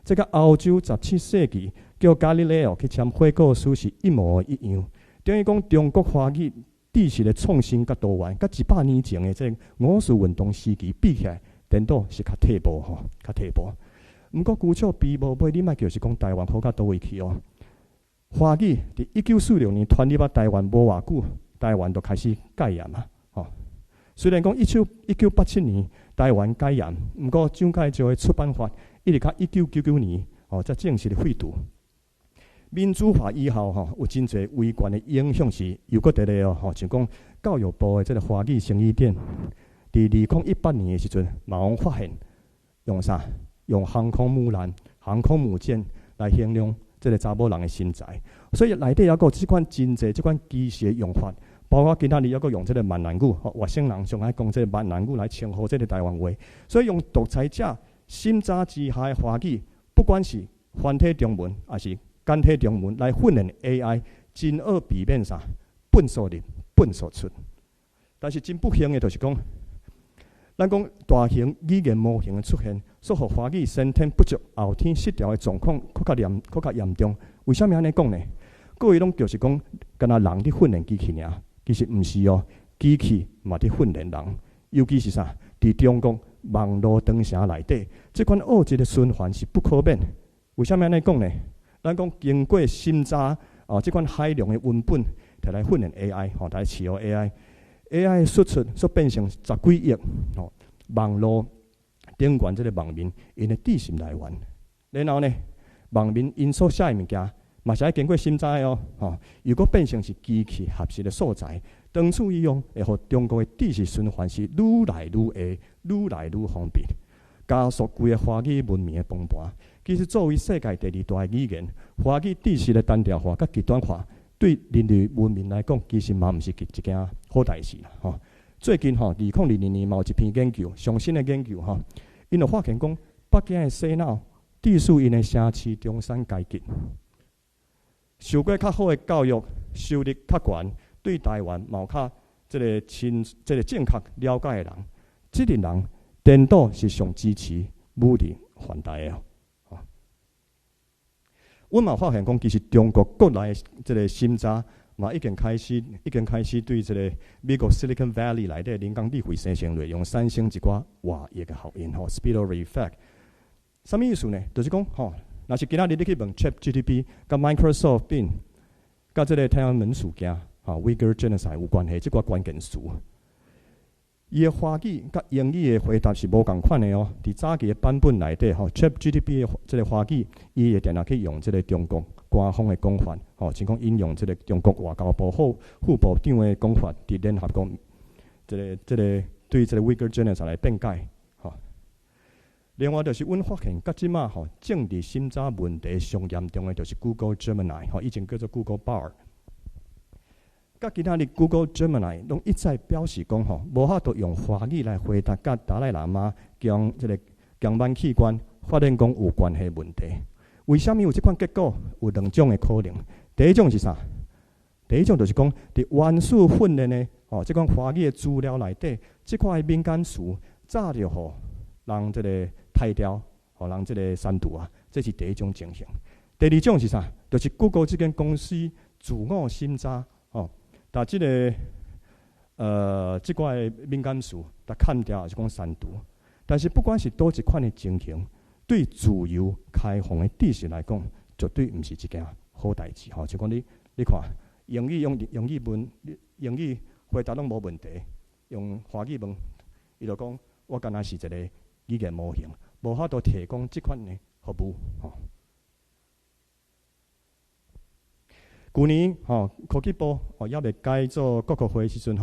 这甲欧洲17世纪叫伽利略去签悔过书是一模一样。等于讲中国华语知识的创新甲多元，甲100年前的这五四运动时期比起来，颠倒是较退步较退步。毋过姑且比无买，你莫就是讲台湾好到倒位去哦。华语伫1946年传入台湾无偌久，台湾就开始戒严啊。虽然讲1987年台湾戒严，毋过蒋介石的出版法一直到1999年才正式的废除。民主化以后有真侪微观的影响是又搁伫咧像讲教育部的这个华语生语典，伫2018年的时阵，嘛拢发现用啥？用航空母舰、航空母舰来形容这个查某人的身材，所以内底还有即款真侪即款歧视的用法，包括今仔日还有用这个闽南语，外省人上爱讲这个闽南语来称呼这个台湾话，所以用独裁者审查之下的华语，不管是繁体中文还是简体中文来训练 AI， 真恶避免啥笨手入、笨手出。但是真不幸的就是讲，咱讲大型语言模型的出现，所互华语先天不足、后天失调的状况更较严重。为什么安尼讲呢？各位拢就是讲，敢若人伫训练机器尔，其实毋是哦，机器嘛伫训练人。尤其是啥？伫中国网络长城内底，即款恶质的循环是不可免。为什么安尼讲呢？咱讲经过审查即款海量的文本，摕来训练 AI， 来饲候 AI。AI 的输出所变成10几亿网络顶悬即个网民因的知识来源，然后呢，网民因所写的物件嘛是要经过审查的哦。如果变成是机器合适的素材，当此以用，会互中国的知识循环是愈来愈下、愈来愈方便，加速规个华语文明的崩盘。其实作为世界第2大语言，华语知识的单调化甲极端化，对人类文明来讲，其实嘛毋是一件好代志啦。最近2020年嘛有一篇研究，上新的研究因就发现讲，北京的洗脑致使因的城市中产阶级受过较好的教育，收入较悬，对台湾嘛有较这个正确了解的人，这类人颠倒是上支持武力反台的。阮嘛发现讲，其实中国国内这个审查嘛已经开始对这个美国 Silicon Valley 内底人工智慧生成类用产生一寡外溢的效应，spillover effect。什么意思呢？就是讲若是今仔日你去问 ChatGPT、甲 Microsoft Bing、甲这个天安门事件Uyghur Genocide 有关系，即寡关键词。伊的华语甲英语的回答是无共款的哦。伫早期的版本内底，ChatGPT 的这个华语，伊会定定去用这个中国官方的讲法，像讲引用这个中国外交部副部长的讲法，伫联合国这个对这个 Uyghur Genocide 来辩解。另外就是阮发现，到即马政治审查问题上严重的，就是 Google Gemini， 以前叫做 Google Bard。甲其他的 Google Gemini 拢一再表示讲无法度用华语来回答甲达赖喇嘛将这个强版器官发现讲有关系问题。为什么有这款结果？有2种的可能。第一种是啥？第一种就是讲，伫原始训练的这款华语的资料内底，这块敏感词早就人这个汰掉，人这个删除啊，这是第一种情形。第二种是啥？就是 Google 这间公司自我审查把这个这块敏感词，它砍掉是讲删除。但是不管是多一款的情形，对自由开放的知识来讲，绝对毋是一件好代志。吼，就讲你看，英语用英语回答拢无问题，用华语问，伊就讲我敢若是一个语言模型，无法度提供即款的服务。吼，去年科技部也未改做国科会时阵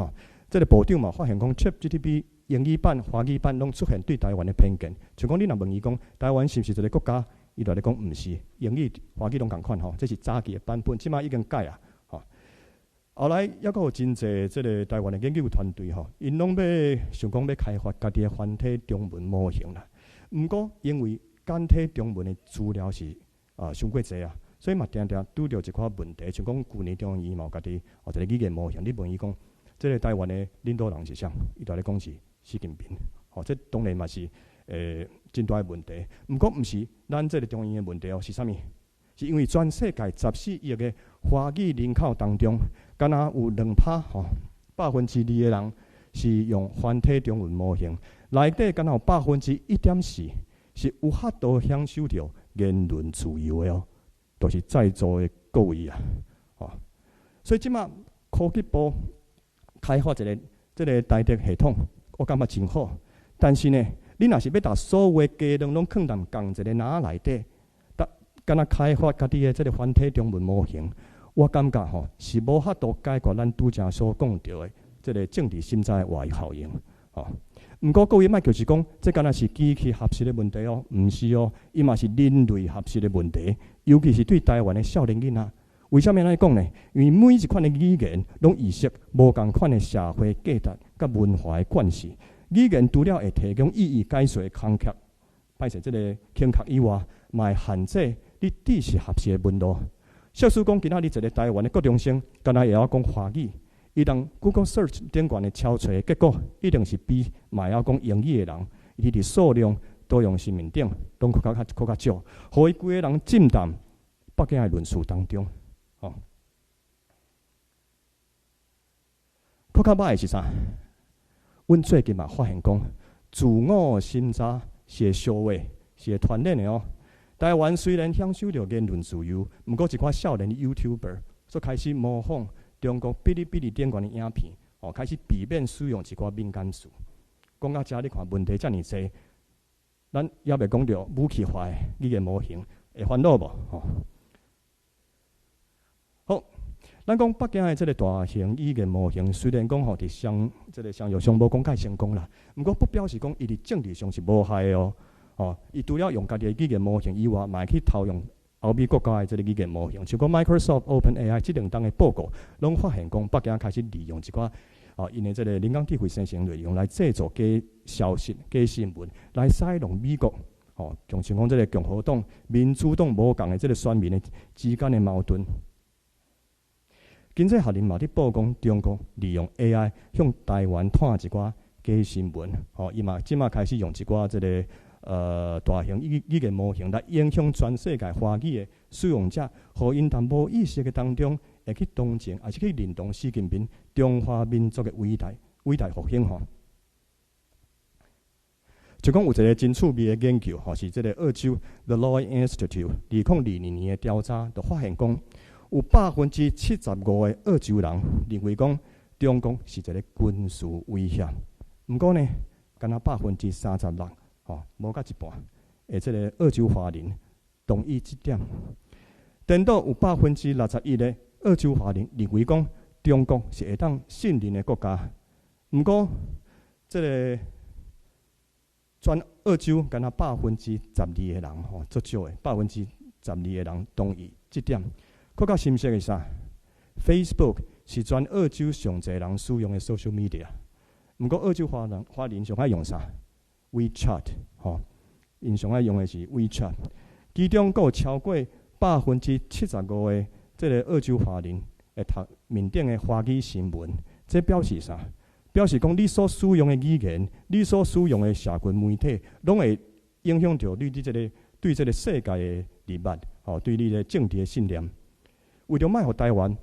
这个部长嘛发现讲 ChatGPT 英语版、华语版拢出现对台湾的偏见。像讲你若问伊讲台湾是毋是一个国家，伊就咧讲毋是，英语、华语拢共款这是早期的版本，即马已经改啊。后来还佫有真侪即个台湾的研究团队因拢想讲要开发家己的繁体中文模型啦。毋过因为简体中文的资料是伤过济啊，所以嘛常常拄着一寡问题。像讲去年中伊嘛有家己一个语言模型，你问伊讲，即个台湾的领导人是啥？伊就咧讲是习近平。这当然嘛是真大的问题。毋过毋是咱即个中央的问题是啥物？是因为全世界14亿的华语人口当中，敢若有2%，2%的人是用繁体中文模型，内底敢若有1.4%是有法度享受到言论自由的都是在座的各位啊。所以即马科技部开发一个即个台德系统，我感觉真好。但是呢，你若是要把所有的技能拢放dans同一个篮内底，敢若开发家己的即个繁体中文模型，我感觉是无法度解决咱拄则所讲到的即个政治心态的外溢效应。毋过各位莫就是讲，这敢若是机器学习的问题毋是伊嘛是人类学习的问题，尤其是对台湾的少年囡仔。为什么安尼讲呢？因为每一款的语言拢意识无共款的社会价值甲文化的关系。语言除了会提供意义解说的空壳，歹势即个空壳以外，嘛会限制你知识学习的门路。小使讲今仔日一个台湾的高中生，敢若会晓讲华语，伊当 Google Search 顶悬的超找结果，一定是比嘛会晓讲英语的人，伊伫数量、多样性面顶拢较少，互伊规个人浸淡北京的论述当中。更较歹的是啥？阮最近嘛发现讲，自我审查是会消化，是会传染的台湾虽然享受到言论自由，毋过一寡少年的 YouTuber 所开始模仿中国哔哩哔哩顶悬的影片，开始避免使用一寡敏感词。讲到遮，你看问题遮尔济，咱也未讲到武器化的语言模型会烦恼无？好，咱讲北京的这个大型语言模型，虽然讲伫商业上无讲介成功啦，毋过不表示讲伊伫政治上是无害的伊除了用家己的语言模型以外，嘛会去套用欧美国家的这个语言模型。像讲 Microsoft、OpenAI 这两档的报告，拢发现讲北京开始利用一寡因的这个人工智慧生成内容来制作假消息、假新闻，来使用美国像讲这个共和党、民主党无共的这个选民的之间的矛盾。经济学人嘛，伫报讲中国利用 AI 向台湾探一寡假新闻，伊嘛即马开始用一寡这个大型语言模型来影响全世界华语的使用者，互因淡无意识的当中会去同情，还是去认同习近平中华民族的伟大复兴就讲有一个真趣味的研究是这个澳洲 The Law Institute 2022年的调查，就发现讲有75%的澳洲人认为讲中国是一个军事威胁，毋过呢，敢若36%无到一半，这个澳洲华人同意这点。颠倒有61%的澳洲华人认为讲中国是会当信任的国家，毋过这个全澳洲敢若12%的人足少的12%的人同意这点。更较深刻的是啥 ？Facebook 是全澳洲上侪人使用的 social media， 毋过澳洲华人上爱用啥 ？WeChat， 因上爱用的是 WeChat， 其中有超过75%的这个澳洲华人会读面顶的华语新闻，这表示啥？表示讲你所使用的语言，你所使用的社群媒体，拢会影响到你对这个世界的认识，对你的政治的信念。为着卖互台湾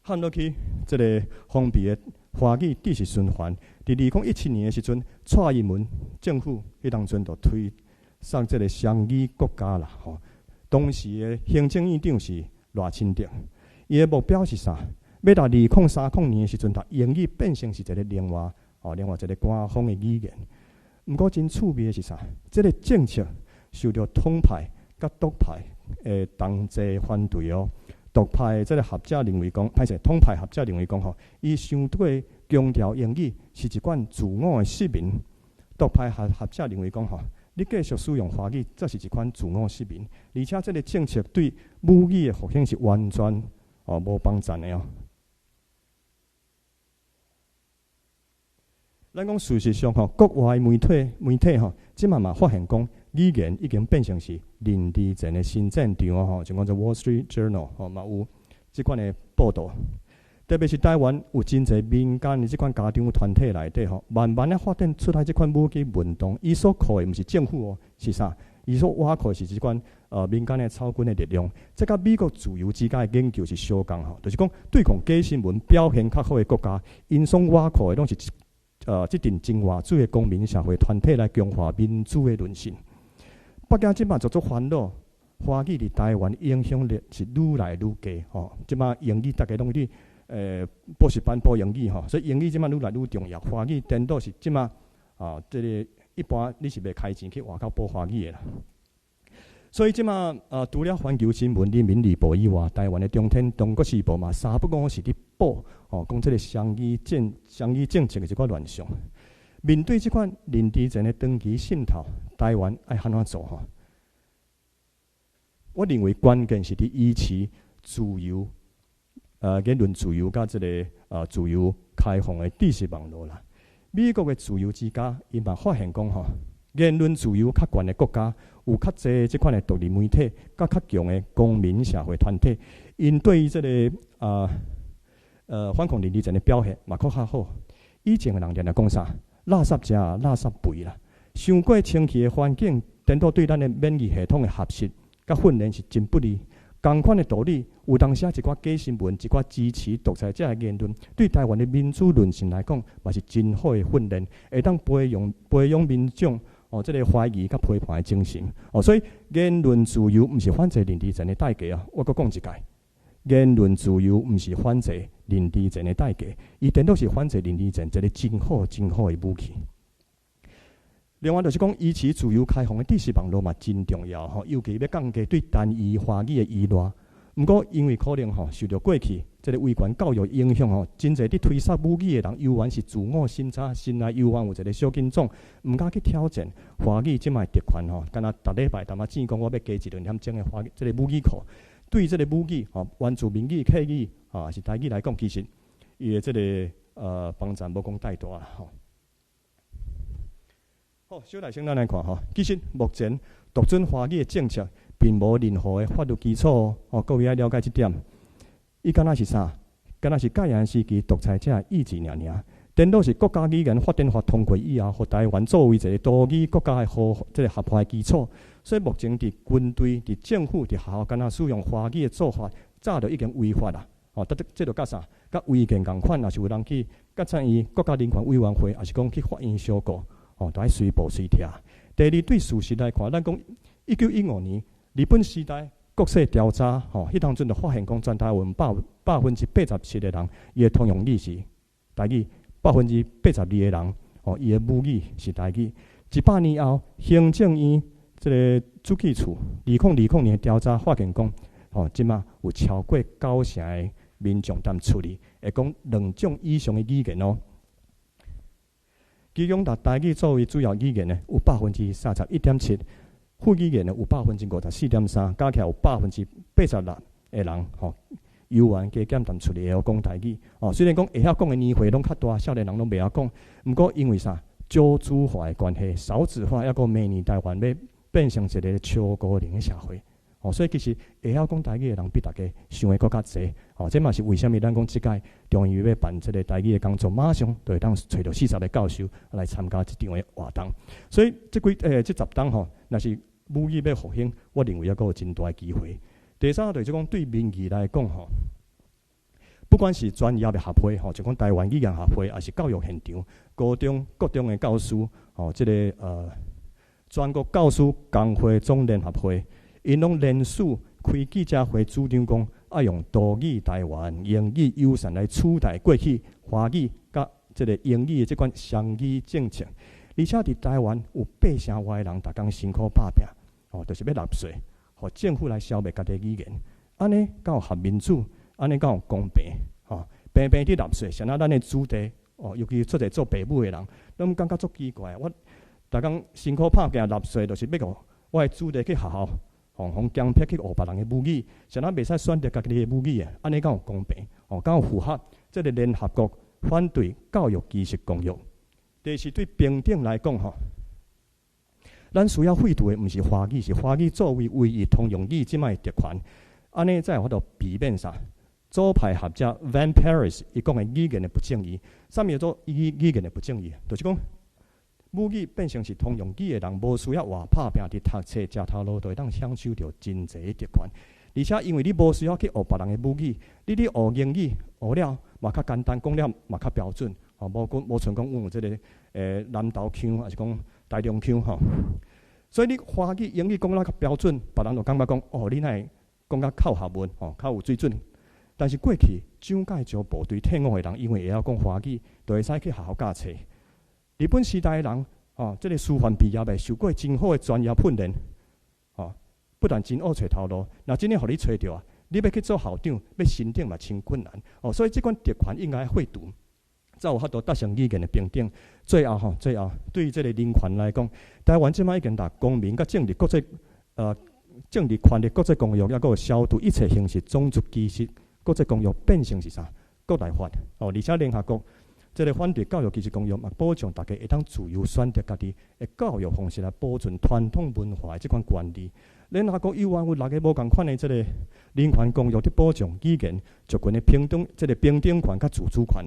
喊落去这个封闭的华语知识循环，伫2017年的时阵，蔡英文政府迄当阵就送这个双语国家啦，吼。当时的行政院长是赖清德，伊的目标是啥？要到2030年的时阵，把英语变成是一个另外一个官方的语言。毋过真趣味的是啥？这个政策受到统派甲独派的同齐反对哦。独派这个学者认为讲，歹势，统派学者认为讲吼，伊相对强调英语是一款自我的失明。独派学者认为讲吼，你继续使用华语，这是一款自我失明，而且这个政策对母语的复兴是完全无帮助的哦。咱讲事实上吼，国外媒体吼，即嘛发现讲，语言已经变成是林志前的新战场吼，像讲做《Wall Street Journal》吼，嘛有即款的报道。特别是台湾有真侪民间的即款家长团体内底吼，慢慢的发展出来即款母语运动。伊所靠的毋是政府哦，是啥？伊所挖靠是即款民间的草根的力量。这甲美国自由之家的研究是相共吼，就是讲对抗假新闻表现较好的国家，因所挖靠的拢是即阵真话主的公民社会团体来强化民主的论性。北京即摆做烦恼，华语伫台湾影响力是愈来愈低吼。即摆英语大家拢伫补习班补英语吼，所以英语即摆愈来愈重要。华语颠倒是即摆即个一般你是袂开钱去外口补华语的啦。所以即摆除了环球新闻、人民日报以外，台湾的中天、中国时报嘛，三不五时伫报讲即个双语政策的一个乱象。面对即款林志前的长期渗透，台湾爱安怎做吼？我认为关键是伫维持自由言论自由甲即个自由开放的知识网络啦。美国的自由之家，伊嘛发现讲吼，言论自由较悬的国家，有较侪即款的独立媒体，甲较强的公民社会团体，因对于即个反抗林志前的表现嘛，较好。以前的人定来讲啥？垃圾食，垃圾肥啦。伤过清气的环境，颠倒对咱的免疫系统的学习甲训练是真不利。同款的道理，有当时一寡假新闻、一寡支持独裁者的言论，对台湾的民主论性来讲，嘛是真好的训练，会当培养民众这个怀疑甲批判的精神。所以言论自由毋是反制林志前的代价啊！我阁讲一届，言论自由毋是反制林志前的代价，伊颠倒是反制林志前一个真好的武器。另外就是讲，维持自由开放的知识网络嘛，真重要吼。尤其要降低对单一华语的依赖。毋过因为可能受到过去这个威权教育影响真侪伫推杀母语的人，犹原是自我审查，心内犹原有一个小紧张，毋敢去挑战华语即卖特权敢若逐礼拜谈讲我要加一两点钟的华语这个母语课。对这个母语原住民语、客语是台语来讲，其实伊的这个帮助无讲太大啦吼。好，小来先咱来看吼，其实目前独尊华语的政策并无任何的法律基础各位要了解这点。伊敢若是啥？敢若是戒严时期独裁者意志尔。颠倒是国家语言发展法通过以后，互台湾作为一个多语国家的合法的基础。所以目前伫军队、伫政府、伫学校，敢若使用华语的做法，早就已经违法啦。这就甲啥？甲违宪共款，若是有人去甲参与国家人权委员会，还是讲去法院相告，都爱随报随听。第二，对事实来看，咱讲1915年日本时代国势调查，迄当阵就发现讲，全台湾87%的人，伊的通用语是台语，82%的人，伊的母语是台语。100年后，行政院这个主计处2020年调查发现讲，即马有超过90%的民众踮处理，会讲2种以上的语言哦。其中，台语作为主要语言呢，有31.7%，副语言呢有54.3%，加起来有86%的人犹原加减踮处理会晓讲台语。虽然讲会晓讲的年岁拢较大，少年人拢袂晓讲，毋过因为啥少子化的关系，少子化抑个明年台湾要变成一个超高龄的社会。所以其实会晓讲台语的人比大家想的搁较侪。这嘛是为什么咱讲即届中医院要办这个台语的工作，马上就会当找到40个教授来参加这场的活动。所以这10档若是母语要复兴，我认为抑个有真大的机会。第三就是讲对民意来讲不管是专业的合会就讲台湾语言合会，还是教育现场、高中各中的教师这个全国教师工会总联合会，因拢联署开记者会，主张讲要用多语台湾、英语友善来取代过去华语甲即个英语的即款双语政策。而且伫台湾有8成外的人，逐工辛苦打拼，就是要纳税，互政府来消灭家己的语言。安尼敢有合民主？安尼敢有公平？平平地纳税，像咱的子弟，尤其出来做爸母的人，拢感觉足奇怪。我逐工辛苦拍拼纳税，就是要互我的子弟去学校，互强迫去学别人的母语，像咱袂使选择家己的母语啊？安尼敢有公平？敢有符合即个联合国反对教育知识公约？第是对平等来讲，咱需要废除的毋是华语，是华语作为唯一通用语即卖特权。安尼才有法度避免啥？左派学者 Van Paris 伊讲的语言的不正义，啥物叫做语言的不正义？就是讲母语变成是通用语的人，无需要话拍拼伫读册、食头路，就会当享受到真侪的特权。而且因为你无需要去学别人的母语，你学英语学了嘛较简单，讲了嘛较标准。无像讲有即个南投腔，还是讲台中腔所以你华语、英语讲了较标准，别人就感觉讲你哪会讲较靠学问较有水准。但是过去蒋介石部队退伍的人，因为会晓讲华语，就会使去学校教册。日本时代的人即个师范毕业的，受过真好的专业训练不但真好找头路，那真正互你找到啊，你要去做校长，要升等嘛真困难所以这款特权应该废除。才有法度达成语言的平等。最后，对于这个人权来讲，台湾即摆已经达公民甲政治国际政治权利国际公约，抑个消除一切形式种族歧视国际公约变成是啥？国内法而且联合国这个反对教育歧视公约嘛，保障大家会当自由选择家己的教育方式来保存传统文化的这款权利。联合国有6个无共款的这个人权公约，伫保障语言族群的平等，这个平等权甲自主权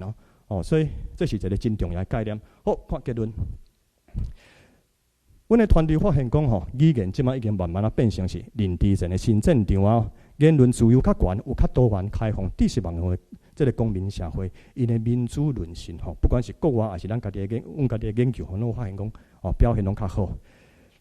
所以这是一个真重要的概念。好，看结论。阮的团队发现讲语言即摆已经慢慢变成是人之前的新战场言论自由较悬，有较多元、开放、知识网络的这个公民社会，因的民主论性不管是国外还是咱家己的阮家己的研究，拢发现讲表现拢较好。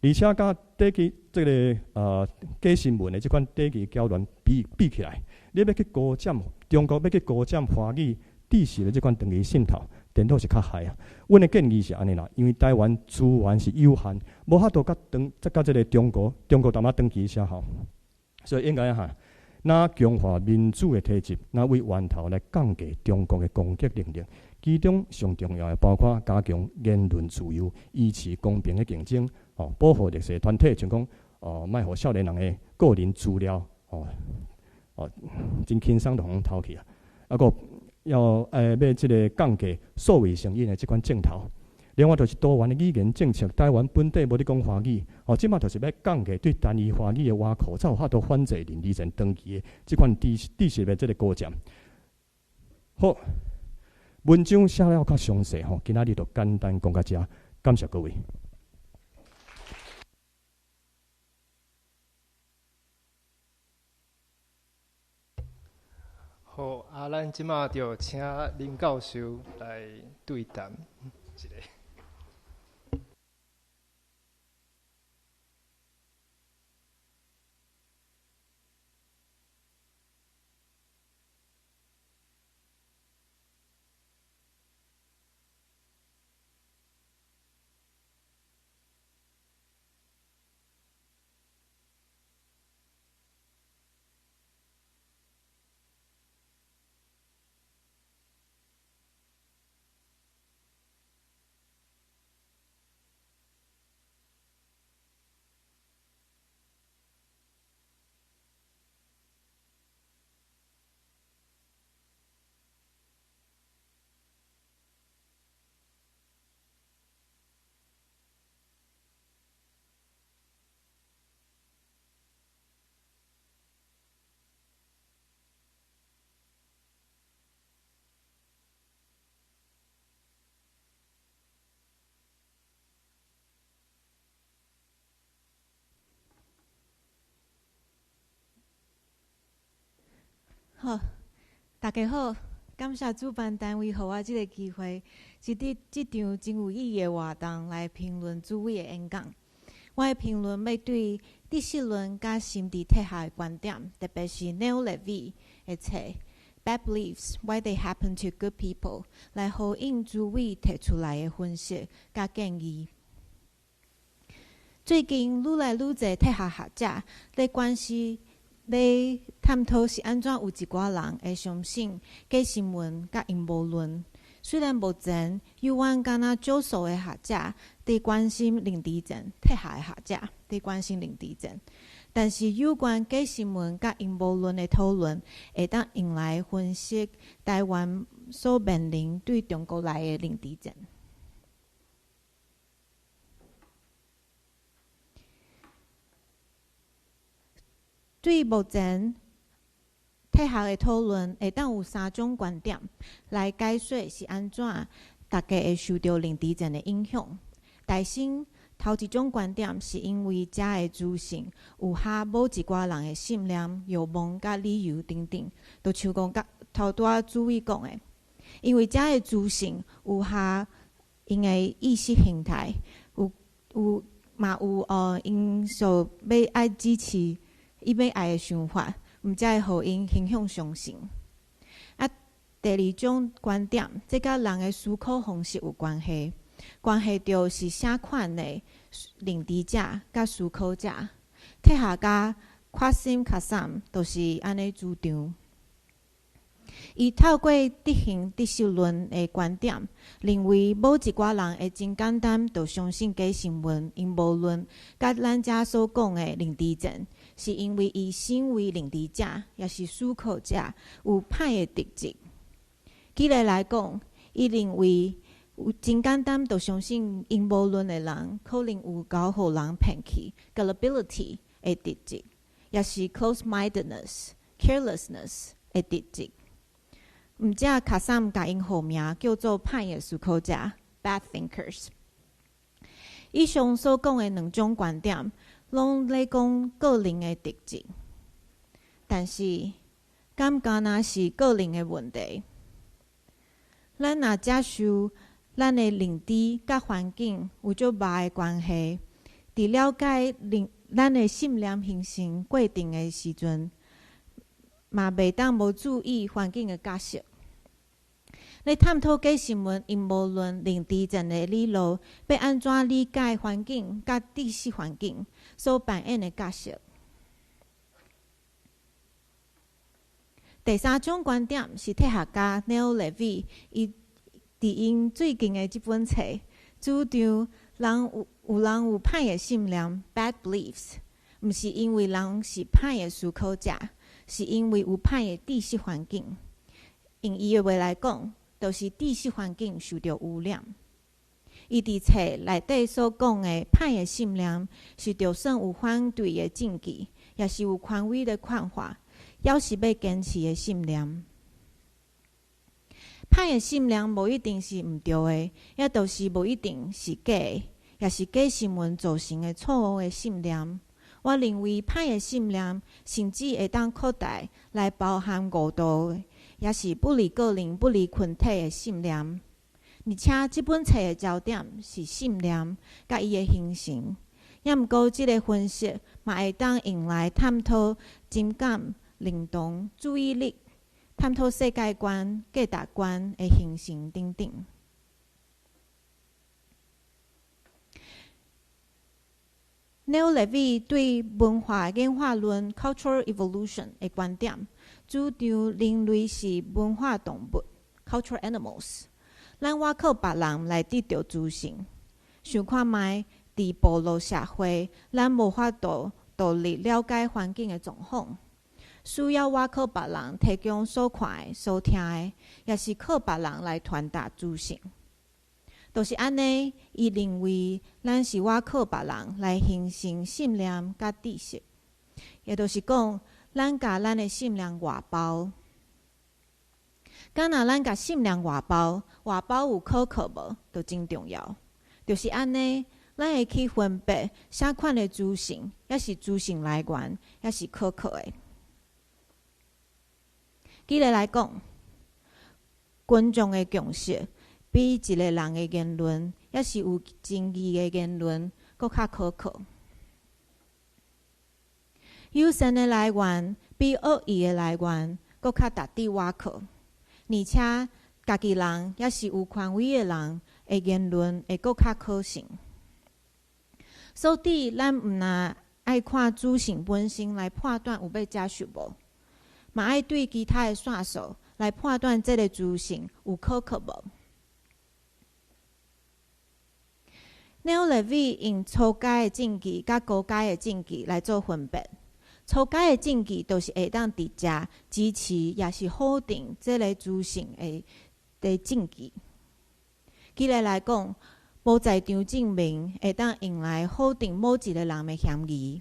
而且甲短期这个假新闻的这款短期交流比起来，你要去高占中国要去高占华语知识的这款长期渗透，颠倒是较害阮的建议是安尼啦，因为台湾资源是有限，无法度甲这个中国淡仔长期下所以应该那强化民主的体制，那为源头来降低中国的攻击能力。其中上重要的包括加强言论自由，维持公平的竞争，保护弱势团体，像讲莫互少年人的个人资料真轻松就通偷去个要这个降低数位成瘾的这款镜头。另外就是多元的语言政策，台湾本地无咧讲华语，即马就是要降低对单一华语的挖苦，才有法度反制人之前登记的这款知识的这个高占。好，文章写了较详细今仔日就简单讲到这，感谢各位。好咱即马就请林教授来对谈一个。好，大家好，感谢主办单位给我这个机会，是伫这场真有意义的活动来评论主委的演讲。我的评论要对知识论甲心理体下的观点，特别是 Neil Levy 的册《Bad Beliefs: Why They Happen to Good People》来回应诸位提出来的分析甲建议。最近愈来愈侪体下学者咧关系咧探讨是安怎有一寡人会相信假新闻甲阴谋论。虽然目前有阮敢若少数的学者伫关心林志珍，体下的学者伫关心林志珍，但是有关假新闻甲阴谋论的讨论，会当用来分析台湾所面临对中国来的林志珍。对目前体下的讨论，会当有3种观点来解说是安怎大家会受到林志珍的影响。大先头一种观点是因为遮的资讯有下某一寡人的信念、欲望甲理由等等，就像讲甲头拄注意讲的，因为遮的资讯有下因的意识形态，有因所要爱支持。伊要爱的想法，毋才会互因倾向相信。第二种观点，这甲人的思考方式有关系，关系到是啥款的认知者甲思考者。体下甲Qasim Qassam 都是安尼主张。伊透过执行知识论的观点，认为某一寡人会真简单就相信假新闻、阴谋论，甲咱遮所讲的认知症。是因为伊身为认知者，也是思考者，有歹的特质。举例来讲，伊认为有真简单就相信阴谋论的人，可能有搞互人骗去 gullibility 的特质，也是 close-mindedness、carelessness 的特质。毋只卡桑甲因号名叫做歹的思考者 （bad thinkers）。以上所讲的2种观点。拢咧讲个人的特质，但是敢敢若是个人的问题。咱若接受咱的认知甲环境有足密的关系，伫了解咱的信念形成过程的时阵，嘛袂当无注意环境的角色。咧探讨假新闻、阴谋论、认知症的理路，要安怎理解环境甲知识环境所扮演的角色？第3种观点是体学家 Neil Levy 伊伫因最近的这本册主张有人有歹的信念 （bad beliefs）， 毋是因为人是歹的思考者，是因为有歹的知识环境。用伊的话来讲，就是知识环境受到污染。伊伫册内底所讲的歹的信念，是就算有反对的证据，也是有权威的看法，也是要坚持的信念。歹的信念无一定是毋对的，也就是无一定是假的，也是假新闻造成的错误的信念。我认为歹的信念甚至会当扩大来包含误导的，也是不利个人、不利群体的信念。而且这本册的焦点是信念甲伊的形成，也毋过这个分析嘛会当用来探讨情感、认同、注意力，探讨世界观、价值观的形成等等。Neil Levy 对文化演化论 （cultural evolution） 的观点，主张人类是文化动物 （cultural animals）。咱外靠别人来得到资讯，想看卖伫部落社会，咱无法度独立了解环境的状况，需要外靠别人提供所看的、所听的，也是靠别人来传达资讯。就是安尼，伊认为咱是外靠别人来形成信念甲知识，也就是讲，咱甲咱的信念外包。敢若咱甲信念外包有可靠无，就真重要。就是安尼，咱会去分别啥款的资讯，也是资讯来源，也是可靠的。举例来讲，群众的共识比一个人的言论，也是有争议的言论，搁较可靠。友善的来源比恶意的来源搁较值得挖靠，而且家己人也是有权威的人的言论会搁较可信。所以，咱毋若爱看主性本身来判断有要接受无，嘛爱对其他的线索来判断这个主性有可靠无。Neo Levi 用初阶的证据甲高阶的证据来做分别。初阶的证据就是会当直接支持也是否定这个主性的证据。举例来讲，无在场证明会当用来否定某一个人的嫌疑。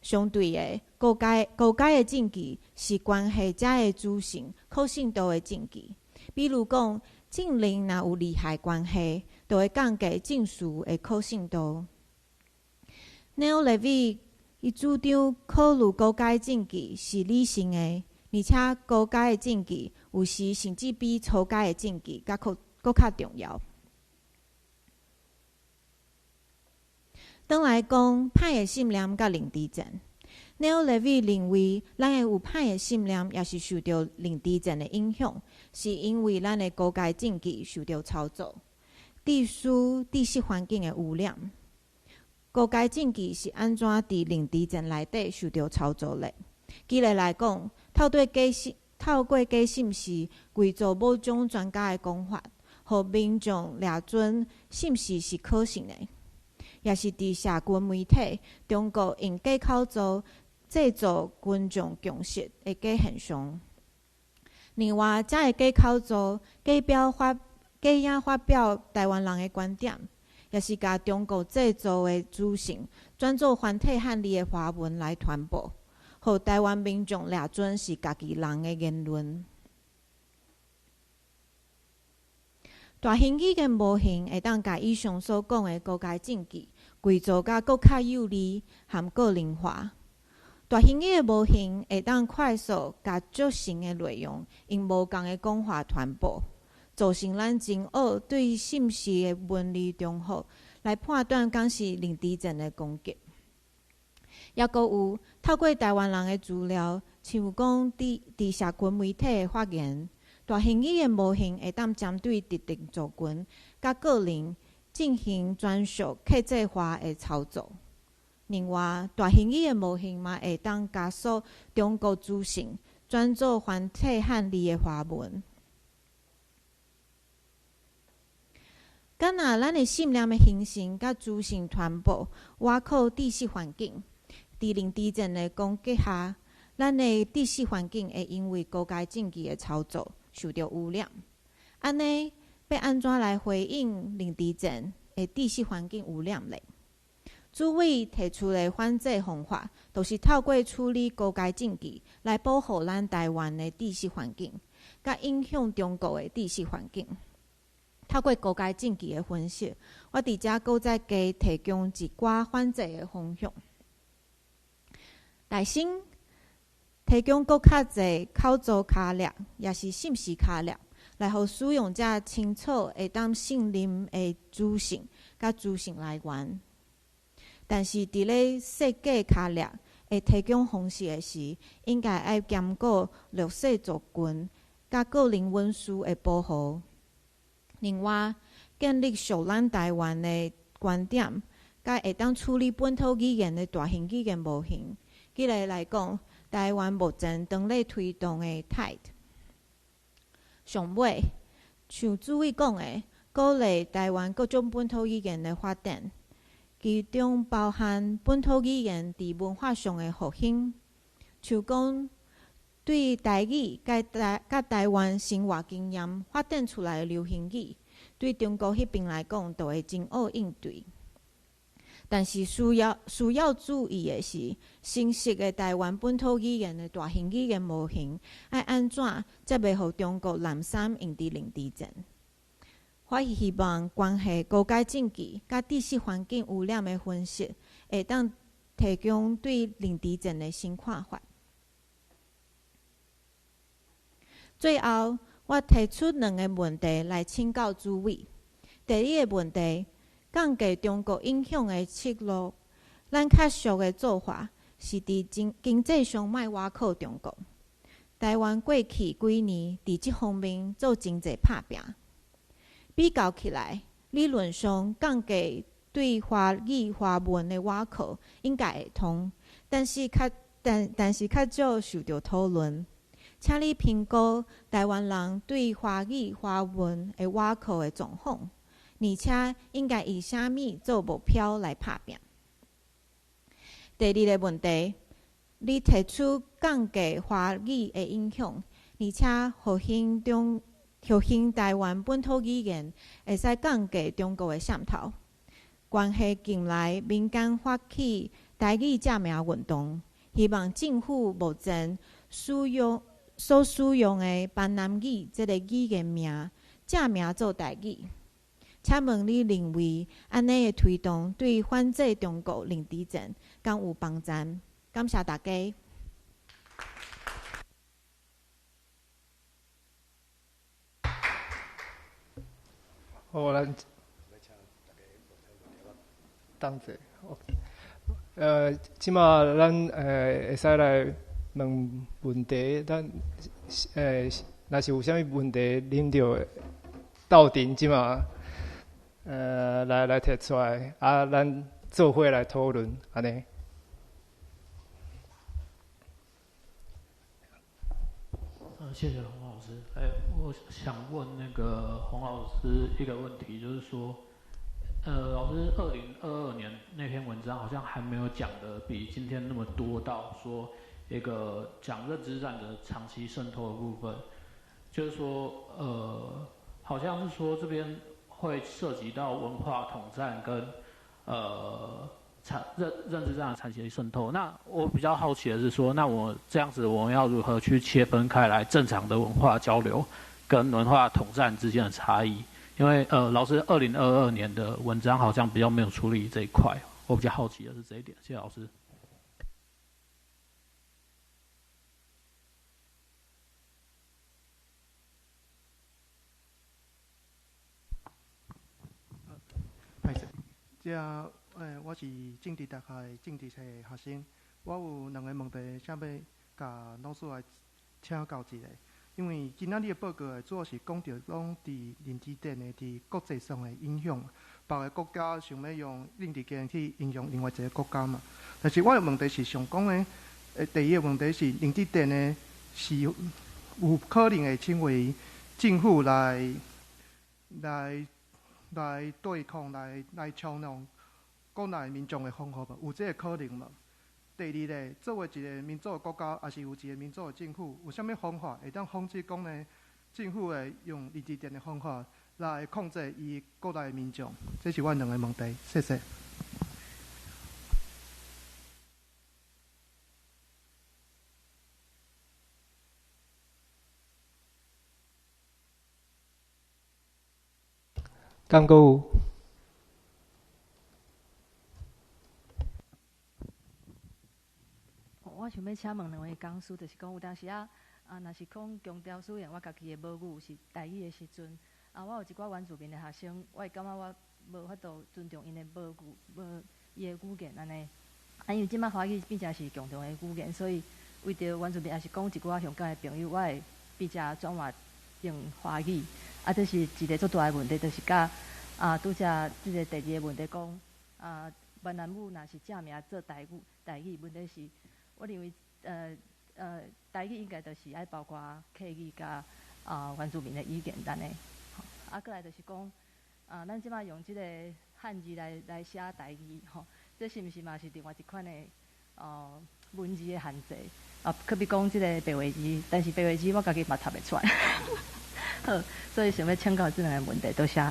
相对的，高阶的证据是关系者的主性可信度的证据。比如讲，证人若有利害关系，就会降低证词的可信度。Neo Levi 伊主张考虑高阶证据是理性的，而且高阶的证据有时甚至比初阶的证据搁较重要。转来讲歹的信念甲灵知症 ，Neo Levi 认为，咱会有歹的信念，也是受到灵知症的影响，是因为咱的高阶证据受到操作，致使知识环境的污染。高阶证据是安怎伫灵知症内底受到操作的？举例来讲，透过假信息伪造某种专家的讲法，互民众掠准信息是可信的。也是伫社群媒体，中国用假口罩制造群众共识的假现象。另外，这个假口罩假影发表台湾人的观点，也是甲中国制造的资讯转做繁体汉字的华文来传播，互台湾民众掠准是家己人的言论。大型语言模型会当甲以上所讲的高阶证据规造甲更较有利含个人化。大型语言模型会当快速甲足成的内容用无共的讲法传播，造成咱真学对信息的文理中和来判断敢是灵知症的攻击。也搁有透过台湾人的资料，像讲伫社群媒体的发言。大型语言模型会当针对特定族群甲个人进行专属客制化的操作。另外，大型语言模型嘛会当加速中国资讯转做繁体汉字的华文。敢若咱的信念的形成甲资讯传播，外靠知识环境，伫灵知症的攻击下，咱的知识环境会因为高阶证据的操作受到污染。安尼要安怎来回应灵知症的知识环境污染呢？主委提出的反制方法，就是透过处理高阶证据来保护咱台湾的知识环境，甲影响中国的知识环境。透过高阶证据的分析，我伫遮搁再加提供一寡反制的方向。内先提供搁较侪口罩卡粒，也是信息卡粒，来互使用者清楚会当信任的资讯甲资讯来源。但是伫咧设计卡粒会提供方式的时，应该要兼顾弱势族群甲个人隐私的保护。另外，建立属咱台湾的观点，甲会当处理本土语言的大型语言模型。举例来讲，台湾目前正在推动的 TIDE。上尾，像主委讲的，鼓励台湾各种本土语言的发展，其中包含本土语言伫文化上的复兴，像讲对台语甲台湾生活经验发展出来的流行语，对中国迄边来讲，就会真好应对。但是需要注意的是，新式的台湾本土语言的大型语言模型，要安怎才袂互中国滥散用伫灵知症？我希望关系高阶证据甲知识环境污染的分析，会当提供对灵知症的新看法。最后，我提出2个问题来请教诸位。第一个问题，降低中国影响的策略，咱较俗的做法是伫经济上卖瓦靠中国。台湾过去几年伫即方面做真侪拍拼，比较起来，理论上降价对华语华文的瓦靠应该会通，但是较少受到讨论。请你评估台湾人对华语华文的瓦靠的状况，而且应该以啥物做目标来拍拼。第二个问题，你提出降价华语的影响，而且复兴台湾本土语言，会使降价中国的渗透。关系近来民间发起台语正名运动，希望政府目前所使用的闽南语这个语言名正名做台语。请问你认为安尼的推动对反制中国领地战敢有帮助？感谢大家。好，咱等者。即马咱会使来问问题，咱若是有啥物问题，恁着斗阵即马来提出来，咱做伙来讨论，安尼。谢谢洪老师。我想问那个洪老师一个问题，就是说，老师2022年那篇文章好像还没有讲的比今天那么多，到说一个讲认知战的长期渗透的部分，就是说，好像是说这边会涉及到文化统战跟认知战的长期渗透。那我比较好奇的是说，那我这样子我们要如何去切分开来正常的文化交流跟文化统战之间的差异？因为老师2022年的文章好像比较没有处理这一块，我比较好奇的是这一点。谢谢老师。我是政治大学的政治系学生，我有2个问题，想要甲老师来请教一下。因为今仔日的报告主要是讲到讲伫认知战的伫国际上的影响，别个国家想要用认知战去影响另外一个国家嘛。但是我的问题是上讲的，第一个问题是认知战的是有可能会成为政府来对抗、来操弄国内民众的方法无？有这个可能无？第二个，作为一个民主的国家，也是有一个民主的政府，有啥物方法会当防止讲呢？政府会用认知战的方法来控制伊国内的民众？这是我2个问题，谢谢。敢阁有？我想要请问2位讲师，就是讲有当时若是讲强调虽然我家己的母语是台语的时阵，我有一寡原住民的学生，我会感觉我无法度尊重因的母语，伊的语言安尼。因为即摆华语变成是共同的语言，所以为着原住民也是讲一寡香港的朋友，我会变成转换用华语。这是一个足大的问题，就是甲拄则即个第二个问题讲，闽南语若是正名做台语，问题是。我认为，台语应该就是爱包括客语甲原住民的语言等的。过来就是讲，咱即摆用即个汉字来写台语，这是毋是嘛是另外一款的文字的限制？可比讲即个白话字，但是白话字我家己嘛读袂出来。好，所以想要请教这2个问题，多谢。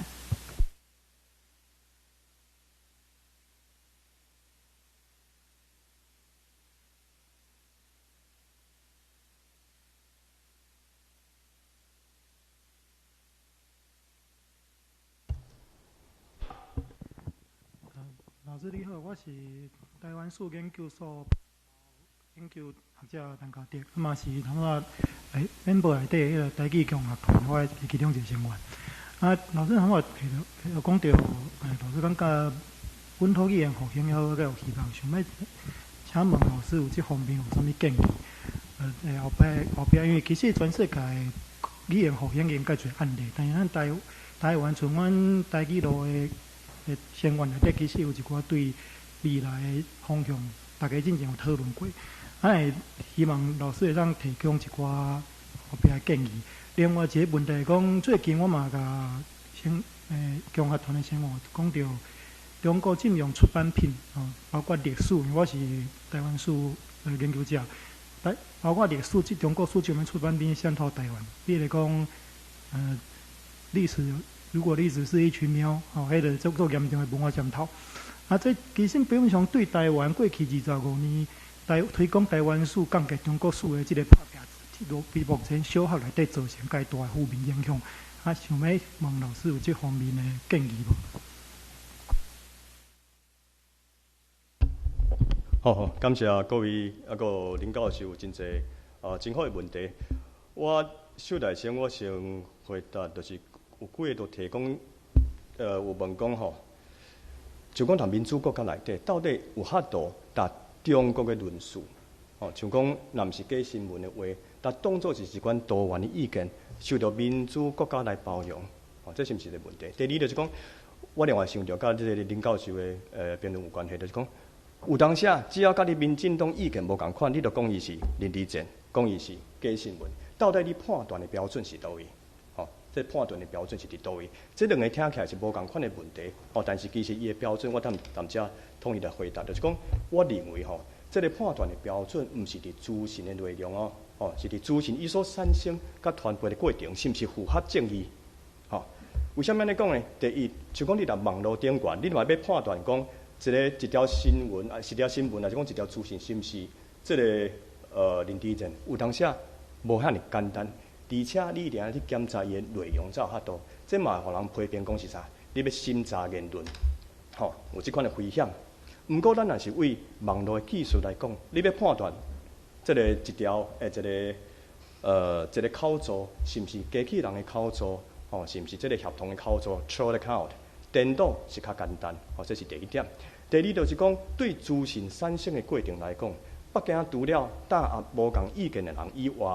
老师你好，我是台湾史研究所研究学者陈家德，嘛是他们本部内底迄个台语共学团，我的其中一个成员。老师他们讲到，老师讲甲本土语言复兴以后，有希望，想要请问老师有这方面有啥物建议？后壁，因为其实全世界语言学已经介侪案例，但是咱台湾像阮台语路的成员内底，其实有一寡对未来的方向，大家真正有讨论过。会希望老师会当提供一寡后壁的建议。另外一个问题讲，最近我嘛甲共学团的成员讲到，中国禁用出版品，包括历史，因为我是台湾史研究者，包括历史，中国史上面出版品渗透台湾。比如讲，历史如果历史是一群猫，迄个做严重的文化检讨。这其实基本上对台湾过去25年推广台湾史、降低中国史的这个拍拼，目前小学内底造成介大的负面影响。想要问老师有这方面的建议无？好，感谢各位个林教授真侪真好的问题。我首先先我先回答，就是有几个都提供有问讲吼，就讲民主国家内底到底有法度达中国的论述？像讲若毋是假新闻的话，但当作是一款多元的意见，受到民主国家来包容，这是毋是一个问题？第二就是讲，我另外想到甲这个林教授的辩论有关系，就是讲，有当时只要甲你民进党意见无共款，你就讲伊是林志坚，讲伊是假新闻，到底你判断的标准是倒位？这判断的标准是伫倒位？这两个听起来是无共款的问题，但是其实伊的标准，我淡只统一来回答，就是讲，我认为这个判断的标准，毋是伫资讯的内容是伫资讯伊所产生甲传播的过程，是毋是符合正义？为什么安尼讲呢？第一，就讲你若网络顶悬，你若要判断讲一条新闻还是讲一条资讯，是毋是这个林志坚有当时无遐尼简单，而且你一定要去检查伊的内容才有法度。这嘛互人批评讲是啥？你要审查言论，有即款的危险。毋过，咱若是为网络的技术来讲，你要判断这个一条一个口座是毋是机器人的口座，是毋是这个协同的口座 （Troll account）？颠倒是较简单，这是第一点。第二就是讲，对资讯产生的过程来讲，北京除了打压无共意见的人以外，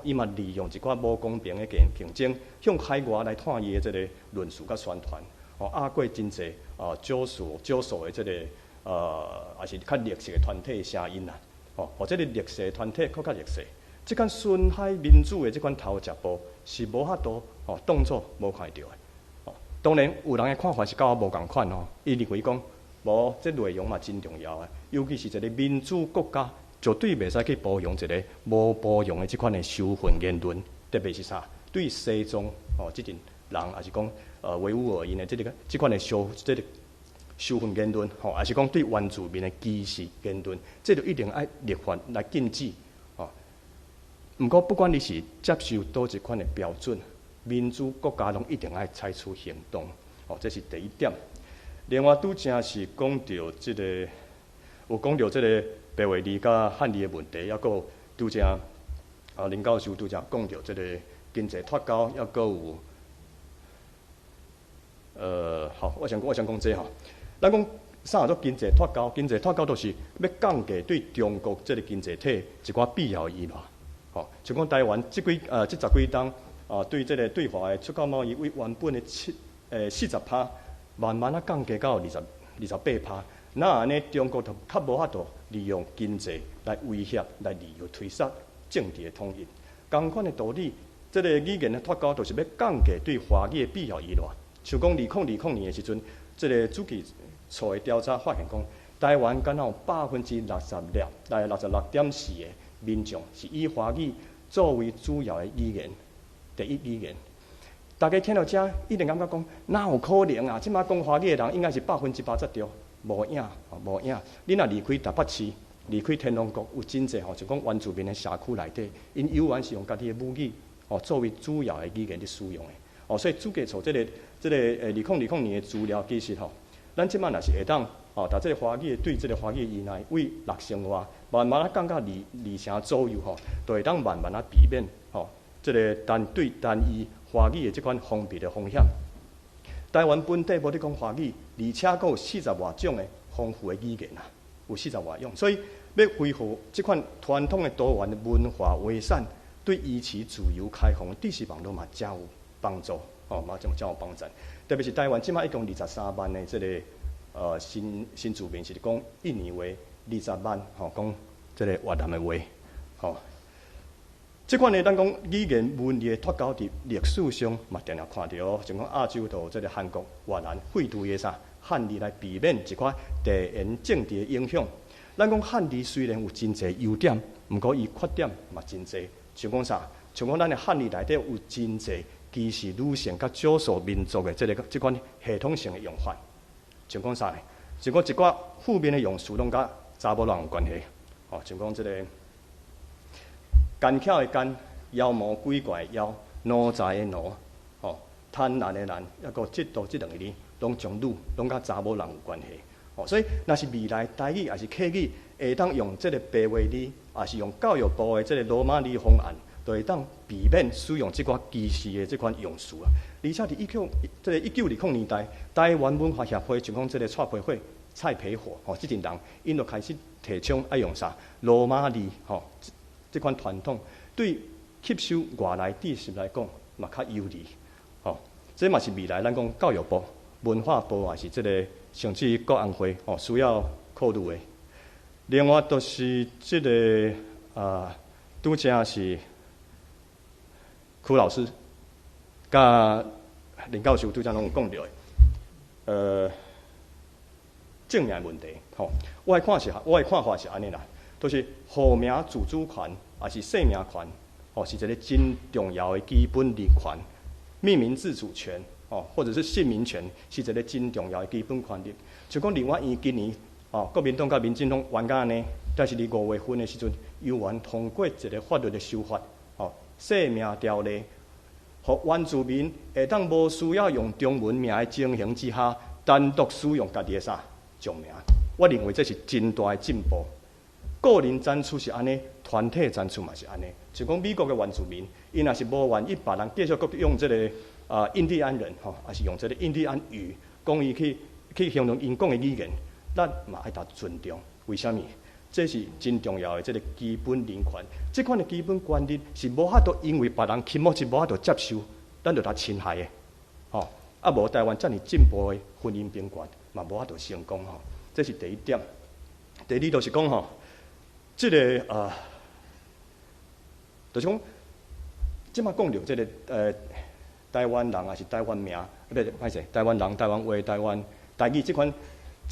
伊嘛利用一寡无公平的竞争，向海外来探伊的这个论述甲宣传，压过真侪少数的这个也是较劣势的团体的声音啦，或者劣势的团体更较劣势。即款损害民主的即款头一步是无法度当作无看到的。当然，有人的看法是甲我无共款伊认为讲，无这内容嘛真重要的，尤其是一个民主国家，绝对袂使去包容一个无包容的即款的仇恨言论，特别是啥对西藏即阵人，也是讲维吾尔人的即款的仇恨言论，也是讲对原住民的歧视言论，这就一定要立法来禁止。毋过，不管你是接受倒一款的标准，民主国家拢一定要采取行动。这是第一点。另外，拄正是讲到有讲到这个白话字甲汉字的问题，还有拄正林教授拄正讲到这个经济脱钩，还有好，我想讲这咱讲啥叫做经济脱钩？经济脱钩就是要降低对中国这个经济体一寡必要依赖。像讲台湾这10几档对这个对华的出口贸易，为原本的40%，慢慢降低到28%。那安尼中国就较无法度利用经济来威胁、来利用推杀政治的统一。同款的道理，这个语言的脱钩就是要降低对华语的必要依赖。像讲2020年的时阵，这个主计处的调查发现讲，台湾敢有66%来66.4%的民众是以华语作为主要的语言，第一语言。大家听到这，一定感觉讲，哪有可能啊？即马讲华语的人应该是80%对，无影。你若离开台北市，离开天龙国，有真济就讲原住民的社区内底，因有缘是用家己的母语作为主要的语言去使用的。所以主计处这个2020年的资料，其实咱即马若是会当但这个华语对这个华语依赖为60%外，慢慢降到2%左右就会当慢慢避免这个单一华语的这款封闭的风险。台湾本地无咧讲华语，而且佫有40外种的丰富的语言有40外种，所以要恢复即款传统的多元的文化遗产，对维持自由开放的知识网络嘛，真有帮助，嘛真有帮助。特别是台湾即摆一共23万的即个新住民，是讲印尼话20万，讲即个越南的话，即款呢，咱讲语言文艺的脱钩伫历史上嘛，定定看到，像讲亚洲度即个韩国、越南废除的汉字来避免一寡地缘政治的影响。咱讲汉字虽然有真侪优点，毋过伊缺点嘛真侪。像讲啥？像讲咱的汉字内底有真侪歧视女性甲少数民族的即款系统性的用法。像讲啥呢？像讲一寡负面的用词，拢甲查某人有关系。像讲即个。奸巧的奸，妖魔鬼怪的妖，奴才的奴，贪婪的婪，抑个嫉妒即两个字，拢将女拢甲查某人有关系。所以，若是未来台语也是客语，会当用即个白话字，也是用教育部的即个罗马字方案，就会当避免使用即款歧视的即款用词啊。而且伫1920年代，台湾文化协会就讲即个蔡培火、蔡培火，即阵人因就开始提倡爱用啥罗马字，即款传统对吸收外来知识来讲嘛较有利，这嘛是未来咱讲教育部、文化部也是即个甚至国安会需要考虑的。另外就是即个拄则是柯老师甲林教授拄则拢有讲到的，正面问题，我的看法是安尼啦。就是户名自主权，也是姓名权，是一个真重要的基本人权。命名自主权，或者是姓名权，是一个真重要的基本权利。就讲另外伊今年，国民党甲民进党冤家呢，但是伫5月份的时阵，由原通过一个法律的修法，姓名条例，互原住民会当无需要用中文名的情形之下，单独使用家己的种名。我认为这是真大的进步。个人赞助是安尼，团体赞助嘛是安尼。就讲美国的原住民，因若是无愿意别人继续用这个印第安人还是用这个印第安语，讲伊去形容因讲的语言，咱嘛爱达尊重。为什么？这是真重要的这个基本人权。这款的基本权利是无法度因为别人轻蔑是无法度接受，咱就来侵害的。无台湾遮尔进步的婚姻平权，嘛无法度成功。这是第一点。第二就是讲这个就是讲，即马讲到这个台湾人还是台湾名，歹势，台湾人、台湾话、台湾台语这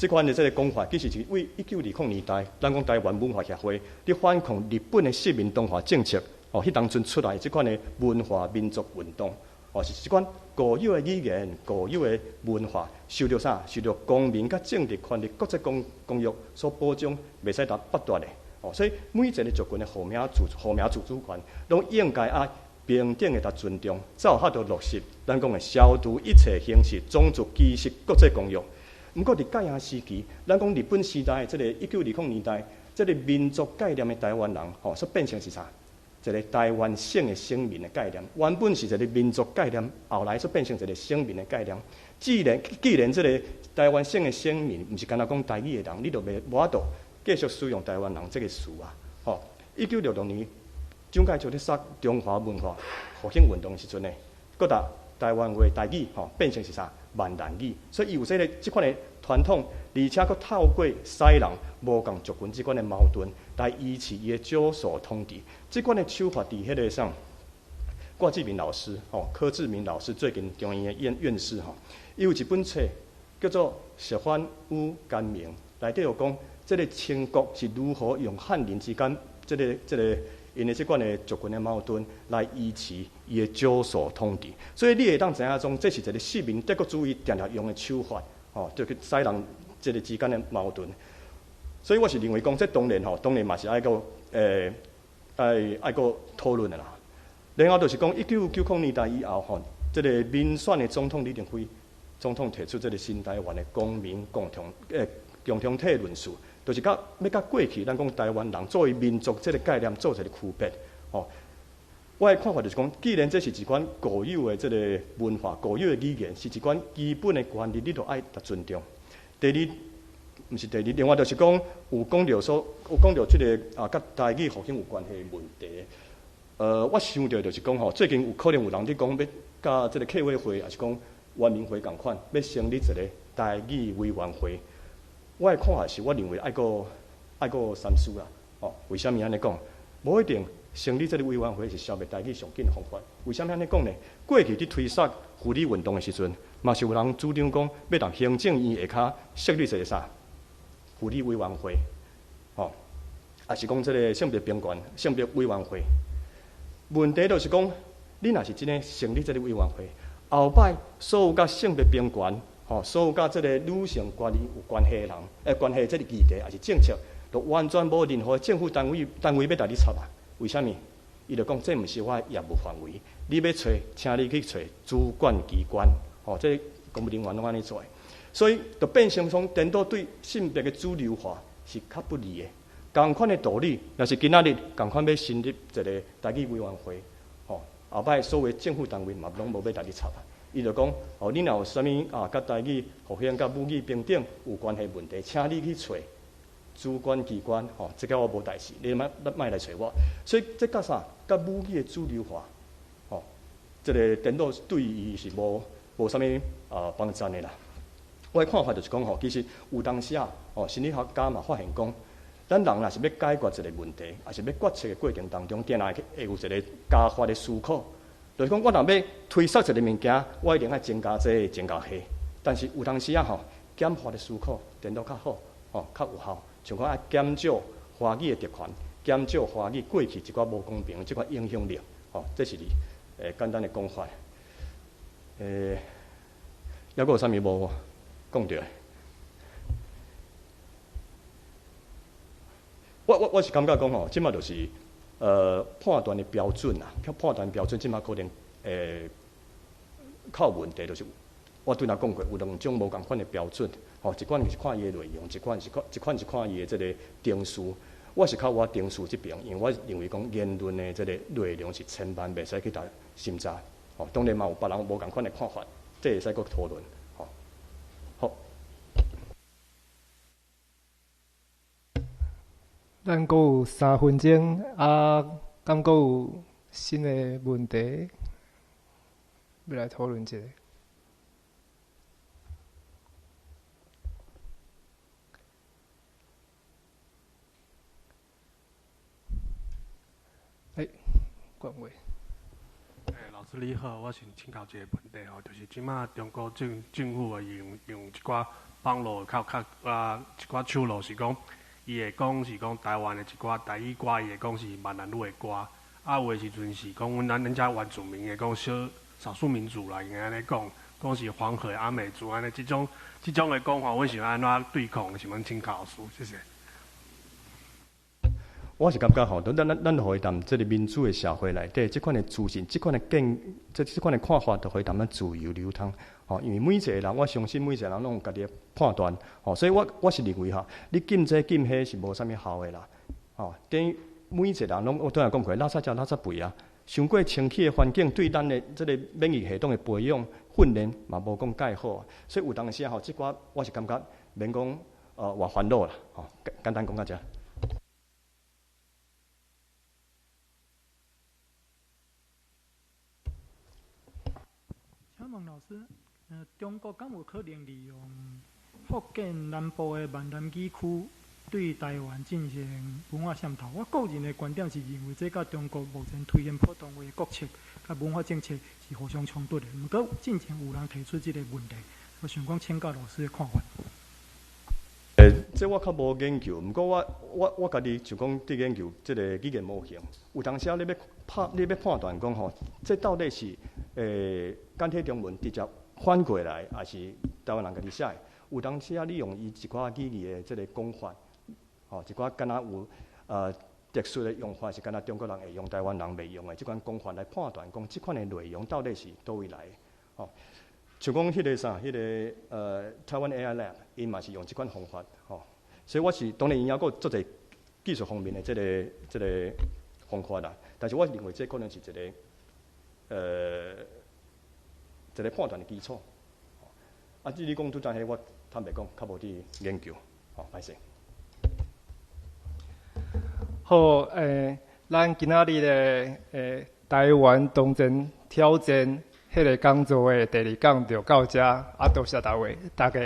款的这个讲法，其实是为1920年代，咱讲台湾文化协会伫反抗日本的殖民动画政策，迄当阵出来这款的文化民族运动，是这款固有的语言、固有的文化，受到啥？受到公民甲政治权利国际公约所保障，袂使达剥夺的。所以每一个族群的户名自主权，拢应该平等的尊重，才有法度落实咱讲的消除一切形式种族歧视国际公约。不过伫戒严时期，咱讲日本时代这个1920年代，这个民族概念的台湾人，所变成是啥？一个台湾省的省民的概念，原本是一个民族概念，后来所变成一个省民的概念。既然这个台湾省的省民，毋是干那讲台语的人，你就无法度继续使用台湾人这个词啊。1966年，蒋介石咧杀中华文化复兴运动时阵呢，各大台湾话台语变成是啥？闽南语，所以伊有这款的传统，而且佫透过西人无共族群这款的矛盾，来维持伊的少数统治。这款的手法伫迄个上，郭志明老师柯志明老师最近中医的院士伊有一本册叫做《石番乌干明》，内底有讲，这个清国是如何用汉人之间这个。因为这款的族群的矛盾来维持伊的少数统治，所以你会当知影中，这是一个殖民德国主义常常用的手法，就是西人这个之间的矛盾。所以我是认为讲，这当然嘛是爱个爱个讨论的啦。然后就是讲1990年代以后这个民选的总统李登辉总统提出这个新台湾的公民共同体论述。就是要甲过去，咱讲台湾人作为民族这个概念做一个区别。我的看法就是讲，既然这是一款固有的这个文化、固有的语言，是一款基本的权利，你都爱尊重。第二，毋是第二，另外就是讲有讲到即个甲台语复兴有关系的问题。我想到就是讲最近有可能有人伫讲要甲即个客委会，也是讲原民会共款，要成立一个台语委员会。我的看法是，我认为爱个三思啦。为什么安尼讲？无一定成立这个委员会是消灭台语上紧的方法。为什么安尼讲呢？过去伫推动妇女运动的时阵，嘛是有人主张讲要让行政院下骹设立一个啥妇女委员会，也是讲这个性别平权、性别委员会。问题就是讲，你若是真诶成立这个委员会，后摆所有甲性别平权、所有甲这个女性权利有关系的人，关系这个议题也是政策，就完全无任何政府单位要来你插啊。为什么？伊就讲这毋是我业务范围，你要找，请你去找主管机关，这公务人员拢安尼做的，所以就变成从颠倒对性别的主流化是较不利的。同款的道理，若是今仔日同款要成立一个台语委员会，后摆所有政府单位嘛拢无要来你插啊。伊就讲，你若有啥物甲台语复兴、甲母语平等有关系问题，请你去找主管机关，这个我无代志，你莫来找我。所以这甲啥？甲母语的主流化，这个颠倒对伊是无啥物帮助的啦。我的看法就是讲，其实有当时心理学家嘛发现讲，咱人若是要解决一个问题，也是要决策的过程当中，定然会有一个加法的思考。就是讲，我若要推销一个物件，我一定要增加这增加迄。但是有当时减法的思考颠倒较好，较有效。像讲减少华语的特权，减少华语过去一寡无公平的即款影响力，这是简单的讲法。还佫有啥物无讲到？我是感觉讲即马就是判断的标准啊，判断标准即马可能较有问题，就是我对他讲过，有两种无共款的标准。一款是看伊的内容，一款是看伊的这个定数。我是靠我定数这边，因为我认为讲言论的这个内容是千万袂使去打审查。当然嘛有别人无共款的看法，这会使搁讨论。好。咱阁有3分钟，敢阁有新的问题要来讨论一下。管委，老师你好，我想请教一个问题就是即马中国政府会用一寡网络较一寡手路是讲，伊会讲是讲台湾的一寡台语歌，伊会讲是闽南语的歌，有的时阵是讲咱遮原住民的讲少数民族啦，应该安尼讲是黄河阿美族安尼，即种的讲法，阮想安怎对抗？想问请教老师，谢谢。我是感觉咱回谈这个民主的社会内底，这款的资讯、这款的看法，都可以谈咱自由流通。因为每一个人，我相信每一个人拢有家己的判断。所以我是认为你禁这禁迄是无啥物效的啦。等于每一个人拢，我刚才讲过，垃圾食垃圾肥啊，伤过清气的环境，对咱的这个免疫系统的培养、训练嘛无讲介好。所以有当时即寡我是感觉免讲偌烦恼啦。简单讲到这。请问老师，中国敢有可能利用福建南部的闽南语区对台湾进行文化渗透？我个人的观点是认为，这甲中国目前推演普通话国策甲文化政策是互相冲突的。不过，之前有人提出这个问题，我想讲请教老师的看法。这我较无研究，毋过我家己就讲伫研究即个语言模型。有当时你要判断讲这到底是简体中文直接翻过来，还是台湾人家己写的？有当时你用伊一寡语言的即个讲法，一寡敢若有特殊的用法，是敢若中国人会用，台湾人袂用的即款讲法来判断讲即款的内容到底是倒位来的。像讲迄个啥，台湾 AI Lab， 因嘛是用即款方法，所以我是当然因也有做者技术方面的即个方法啦。但是我认为这可能是一个判断的基础。至于你讲拄则迄，我坦白讲较无伫研究。好，歹势。好，咱今仔日的台湾东征挑战迄个讲座的第2讲就到这，多谢大家。